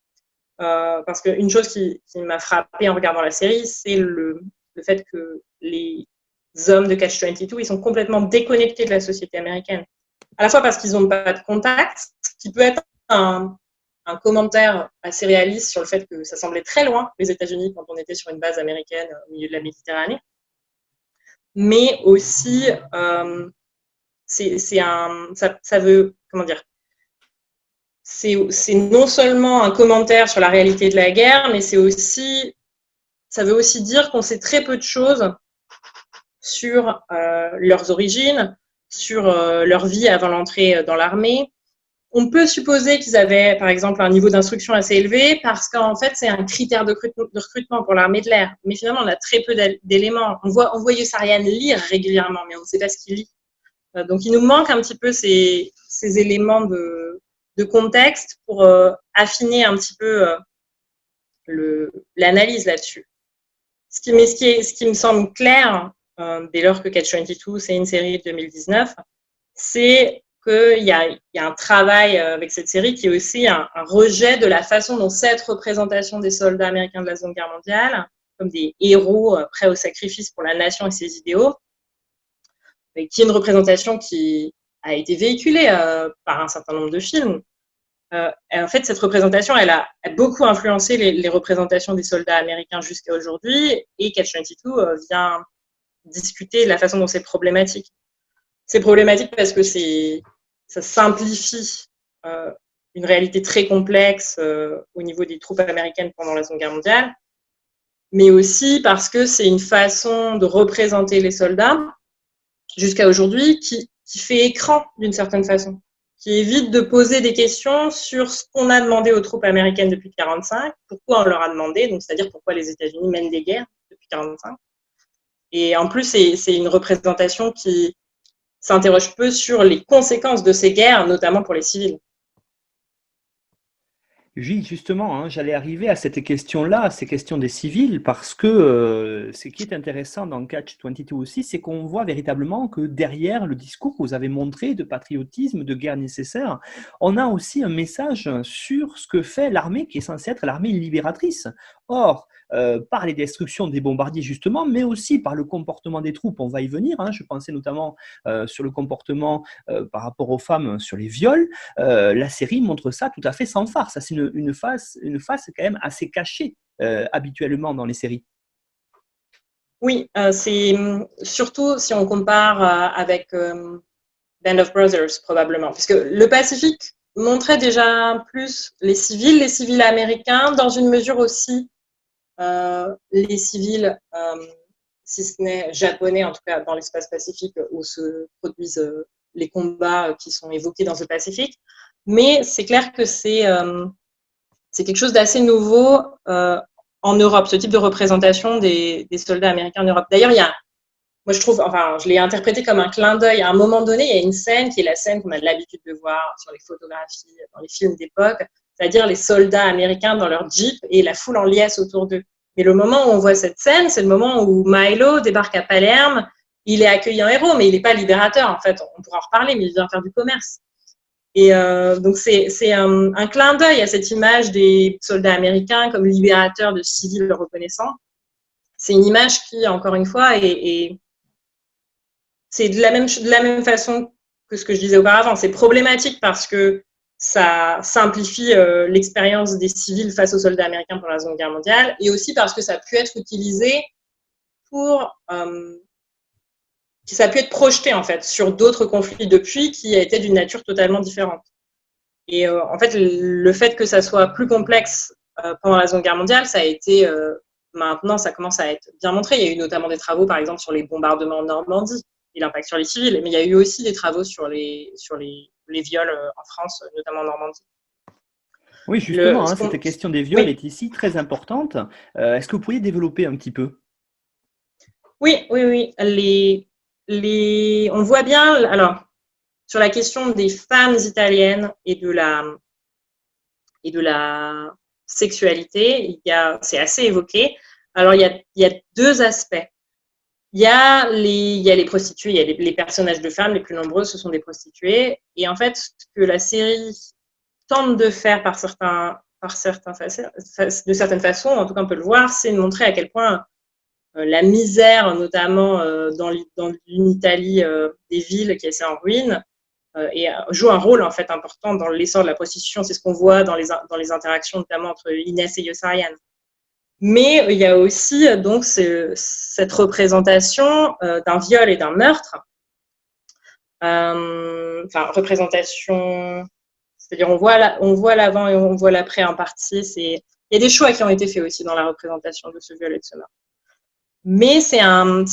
Parce qu'une chose qui m'a frappée en regardant la série, c'est le fait que les hommes de Catch-22, ils sont complètement déconnectés de la société américaine. À la fois parce qu'ils n'ont pas de contact, ce qui peut être un commentaire assez réaliste sur le fait que ça semblait très loin, les États-Unis, quand on était sur une base américaine au milieu de la Méditerranée. Mais aussi, ça veut, comment dire, c'est non seulement un commentaire sur la réalité de la guerre, mais ça veut aussi dire qu'on sait très peu de choses sur leurs origines, sur leur vie avant l'entrée dans l'armée. On peut supposer qu'ils avaient, par exemple, un niveau d'instruction assez élevé parce qu'en fait, c'est un critère de recrutement pour l'armée de l'air. Mais finalement, on a très peu d'éléments. On voit Yossarian lire régulièrement, mais on ne sait pas ce qu'il lit. Donc, il nous manque un petit peu ces éléments de contexte pour affiner un petit peu l'analyse là-dessus. Ce qui me semble clair, dès lors que Catch-22, c'est une série de 2019, c'est qu'il y a un travail avec cette série qui est aussi un rejet de la façon dont cette représentation des soldats américains de la Seconde Guerre mondiale, comme des héros prêts au sacrifice pour la nation et ses idéaux, qui est une représentation qui a été véhiculée par un certain nombre de films. En fait, cette représentation, elle a beaucoup influencé les représentations des soldats américains jusqu'à aujourd'hui, et Catch-22 vient discuter de la façon dont c'est problématique. C'est problématique parce que ça simplifie une réalité très complexe au niveau des troupes américaines pendant la Seconde Guerre mondiale, mais aussi parce que c'est une façon de représenter les soldats jusqu'à aujourd'hui qui fait écran d'une certaine façon, qui évite de poser des questions sur ce qu'on a demandé aux troupes américaines depuis 1945, pourquoi on leur a demandé, donc c'est-à-dire pourquoi les États-Unis mènent des guerres depuis 1945. Et en plus, c'est une représentation qui s'interroge peu sur les conséquences de ces guerres, notamment pour les civils. Gilles, justement, hein, j'allais arriver à cette question-là, à ces questions des civils, parce que ce qui est intéressant dans Catch-22 aussi, c'est qu'on voit véritablement que derrière le discours que vous avez montré de patriotisme, de guerre nécessaire, on a aussi un message sur ce que fait l'armée qui est censée être l'armée libératrice. Or, par les destructions des bombardiers justement, mais aussi par le comportement des troupes, on va y venir, hein, je pensais notamment sur le comportement par rapport aux femmes sur les viols, la série montre ça tout à fait sans farce. Ça, c'est une face quand même assez cachée habituellement dans les séries. Oui, c'est surtout si on compare avec Band of Brothers, probablement. Parce que le Pacifique montrait déjà plus les civils américains, dans une mesure aussi les civils, si ce n'est japonais, en tout cas dans l'espace Pacifique, où se produisent les combats qui sont évoqués dans le Pacifique. Mais c'est clair que c'est quelque chose d'assez nouveau en Europe, ce type de représentation des soldats américains en Europe. D'ailleurs, moi je trouve, enfin, je l'ai interprété comme un clin d'œil. À un moment donné, il y a une scène qui est la scène qu'on a l'habitude de voir sur les photographies, dans les films d'époque, c'est-à-dire les soldats américains dans leur jeep et la foule en liesse autour d'eux. Mais le moment où on voit cette scène, c'est le moment où Milo débarque à Palerme. Il est accueilli en héros, mais il n'est pas libérateur, en fait. On pourra en reparler, mais il vient faire du commerce. Et donc, c'est un clin d'œil à cette image des soldats américains comme libérateurs de civils reconnaissants. C'est une image qui, encore une fois, c'est de la même façon que ce que je disais auparavant. C'est problématique parce que ça simplifie l'expérience des civils face aux soldats américains pendant la Seconde Guerre mondiale, et aussi parce que ça a pu être utilisé ça a pu être projeté en fait sur d'autres conflits depuis qui étaient d'une nature totalement différente. Et en fait, le fait que ça soit plus complexe pendant la Seconde Guerre mondiale, ça a été maintenant, ça commence à être bien montré. Il y a eu notamment des travaux, par exemple, sur les bombardements en Normandie et l'impact sur les civils, mais il y a eu aussi des travaux sur les viols en France, notamment en Normandie. Oui, justement, hein, cette question des viols est ici très importante. Est-ce que vous pourriez développer un petit peu? Oui. On voit bien, alors, sur la question des femmes italiennes et de la sexualité, c'est assez évoqué. Alors, il y a deux aspects. Il y a les prostituées, il y a les personnages de femmes, les plus nombreuses, ce sont des prostituées. Et en fait, ce que la série tente de faire de certaines façons, en tout cas on peut le voir, c'est de montrer à quel point la misère, notamment dans une Italie des villes qui est assez en ruine, et joue un rôle en fait important dans l'essor de la prostitution. C'est ce qu'on voit dans les interactions notamment entre Inès et Yossarian. Mais il y a aussi donc cette représentation d'un viol et d'un meurtre. Représentation, c'est-à-dire on voit l'avant et on voit l'après en partie. Il y a des choix qui ont été faits aussi dans la représentation de ce viol et de ce meurtre. Mais c'est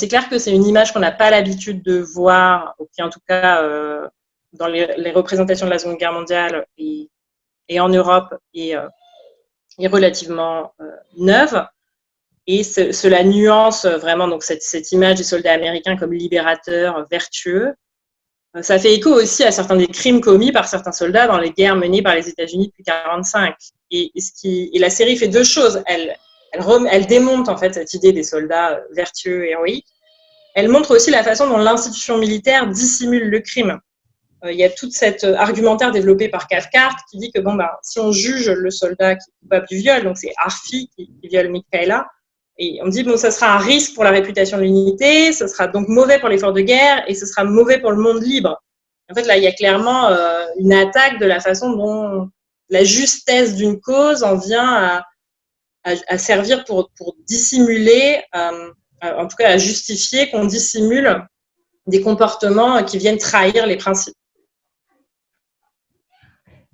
clair que c'est une image qu'on n'a pas l'habitude de voir, ou qui en tout cas dans les représentations de la Seconde Guerre mondiale et en Europe est relativement neuve. Et cela nuance vraiment donc cette image des soldats américains comme libérateurs, vertueux. Ça fait écho aussi à certains des crimes commis par certains soldats dans les guerres menées par les États-Unis depuis 1945. Et la série fait deux choses. Elle démonte en fait cette idée des soldats vertueux, héroïques. Elle montre aussi la façon dont l'institution militaire dissimule le crime. Il y a toute cette argumentaire développé par Cathcart qui dit que si on juge le soldat qui est coupable du viol, donc c'est Harvey qui viole Michaela, et on dit ça sera un risque pour la réputation de l'unité, ce sera donc mauvais pour l'effort de guerre et ce sera mauvais pour le monde libre. En fait, là, il y a clairement une attaque de la façon dont la justesse d'une cause en vient à servir pour dissimuler, en tout cas à justifier qu'on dissimule des comportements qui viennent trahir les principes.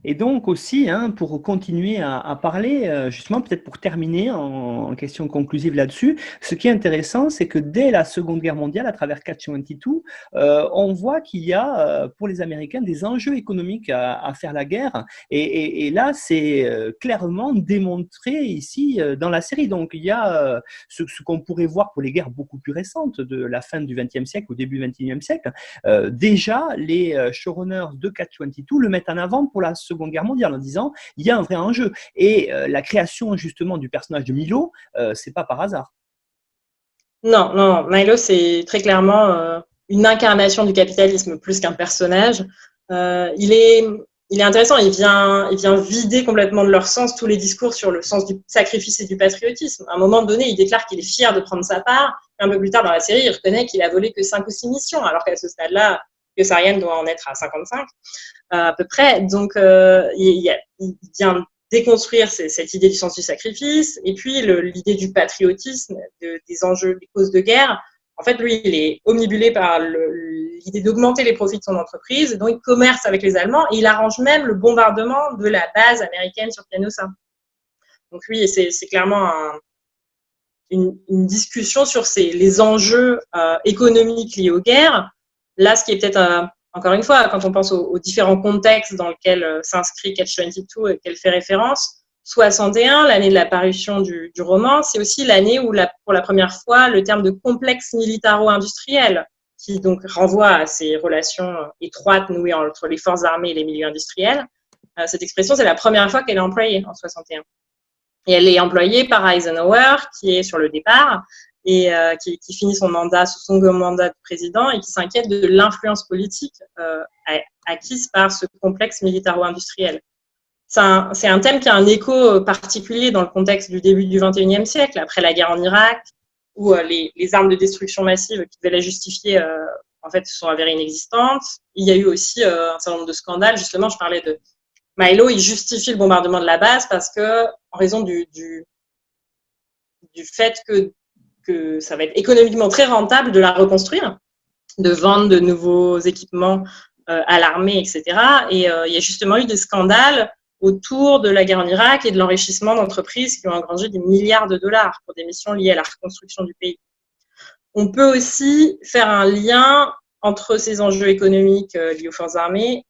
Et donc aussi, pour continuer à parler, justement, peut-être pour terminer en question conclusive là-dessus, ce qui est intéressant, c'est que dès la Seconde Guerre mondiale, à travers Catch-22, on voit qu'il y a pour les Américains des enjeux économiques à faire la guerre. Et là, c'est clairement démontré ici dans la série. Donc, il y a ce qu'on pourrait voir pour les guerres beaucoup plus récentes, de la fin du XXe siècle au début du XXIe siècle. Déjà, les showrunners de Catch-22 le mettent en avant pour la Seconde Guerre mondiale en disant il y a un vrai enjeu. Et la création justement du personnage de Milo, c'est pas par hasard. Non, Milo, c'est très clairement une incarnation du capitalisme plus qu'un personnage. Il est intéressant, il vient vider complètement de leur sens tous les discours sur le sens du sacrifice et du patriotisme. À un moment donné, il déclare qu'il est fier de prendre sa part. Un peu plus tard dans la série, il reconnaît qu'il a volé que 5 ou 6 missions, alors qu'à ce stade-là, que Sarian doit en être à 55 à peu près. Donc, il vient déconstruire cette idée du sens du sacrifice et puis l'idée du patriotisme, des enjeux, des causes de guerre. En fait, lui, il est omnibulé par l'idée d'augmenter les profits de son entreprise, donc il commerce avec les Allemands et il arrange même le bombardement de la base américaine sur Canossa. Donc oui, c'est clairement une discussion sur les enjeux économiques liés aux guerres. Là, ce qui est peut-être, encore une fois, quand on pense aux différents contextes dans lesquels s'inscrit Catch-22 et qu'elle fait référence, 61, l'année de la parution du roman, c'est aussi l'année où, pour la première fois, le terme de complexe militaro-industriel, qui donc renvoie à ces relations étroites nouées entre les forces armées et les milieux industriels, cette expression, c'est la première fois qu'elle est employée en 61. Et elle est employée par Eisenhower, qui est sur le départ, et qui finit son mandat, son second mandat de président, et qui s'inquiète de l'influence politique acquise par ce complexe militaro-industriel. C'est un thème qui a un écho particulier dans le contexte du début du XXIe siècle, après la guerre en Irak, où les armes de destruction massive qui devaient la justifier, en fait, se sont avérées inexistantes. Il y a eu aussi un certain nombre de scandales. Justement, je parlais de Milo, il justifie le bombardement de la base parce que, en raison du fait que ça va être économiquement très rentable de la reconstruire, de vendre de nouveaux équipements à l'armée, etc. Et il y a justement eu des scandales autour de la guerre en Irak et de l'enrichissement d'entreprises qui ont engrangé des milliards de dollars pour des missions liées à la reconstruction du pays. On peut aussi faire un lien entre ces enjeux économiques liés aux forces armées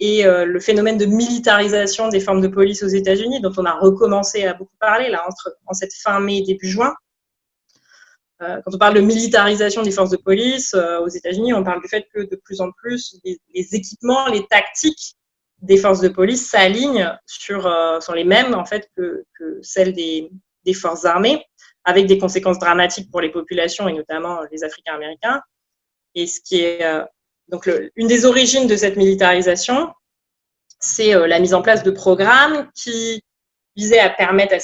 et le phénomène de militarisation des formes de police aux États-Unis, dont on a recommencé à beaucoup parler là, en cette fin mai, début juin. Quand on parle de militarisation des forces de police aux États-Unis, on parle du fait que de plus en plus, les équipements, les tactiques des forces de police s'alignent sont les mêmes en fait que celles des forces armées, avec des conséquences dramatiques pour les populations et notamment les Africains-Américains. Et ce qui est donc une des origines de cette militarisation, c'est la mise en place de programmes qui visait à permettre à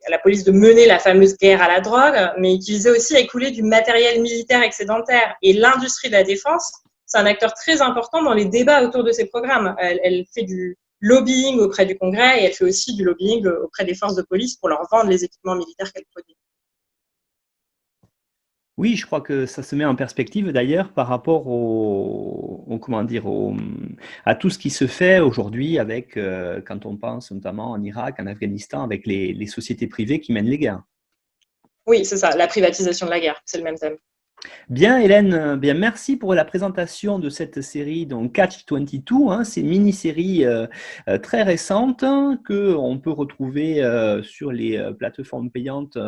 la police de mener la fameuse guerre à la drogue, mais qui visait aussi à écouler du matériel militaire excédentaire. Et l'industrie de la défense, c'est un acteur très important dans les débats autour de ces programmes. Elle fait du lobbying auprès du Congrès et elle fait aussi du lobbying auprès des forces de police pour leur vendre les équipements militaires qu'elle produit. Oui, je crois que ça se met en perspective d'ailleurs par rapport à tout ce qui se fait aujourd'hui avec, quand on pense notamment en Irak, en Afghanistan, avec les sociétés privées qui mènent les guerres. Oui, c'est ça, la privatisation de la guerre, c'est le même thème. Bien, Hélène, bien, merci pour la présentation de cette série, donc Catch-22, hein, c'est une mini-série très récente qu'on peut retrouver sur les plateformes payantes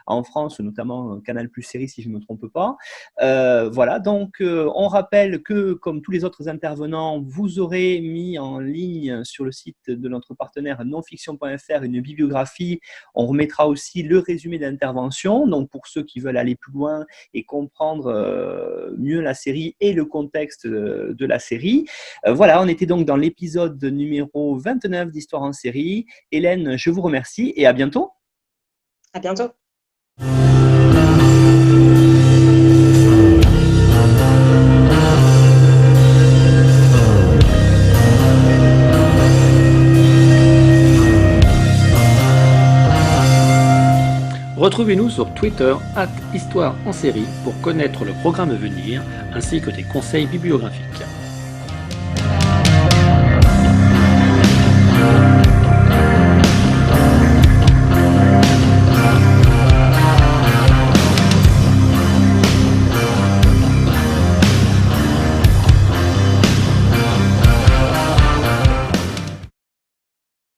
en France, notamment Canal+ Série, si je ne me trompe pas. Voilà, donc on rappelle que, comme tous les autres intervenants, vous aurez mis en ligne sur le site de notre partenaire nonfiction.fr une bibliographie. On remettra aussi le résumé d'intervention, donc pour ceux qui veulent aller plus loin et comprendre mieux la série et le contexte de la série. Voilà, on était donc dans l'épisode numéro 29 d'Histoire en série. Hélène, je vous remercie et à bientôt. À bientôt. Retrouvez-nous sur Twitter @Histoire en série pour connaître le programme à venir ainsi que des conseils bibliographiques.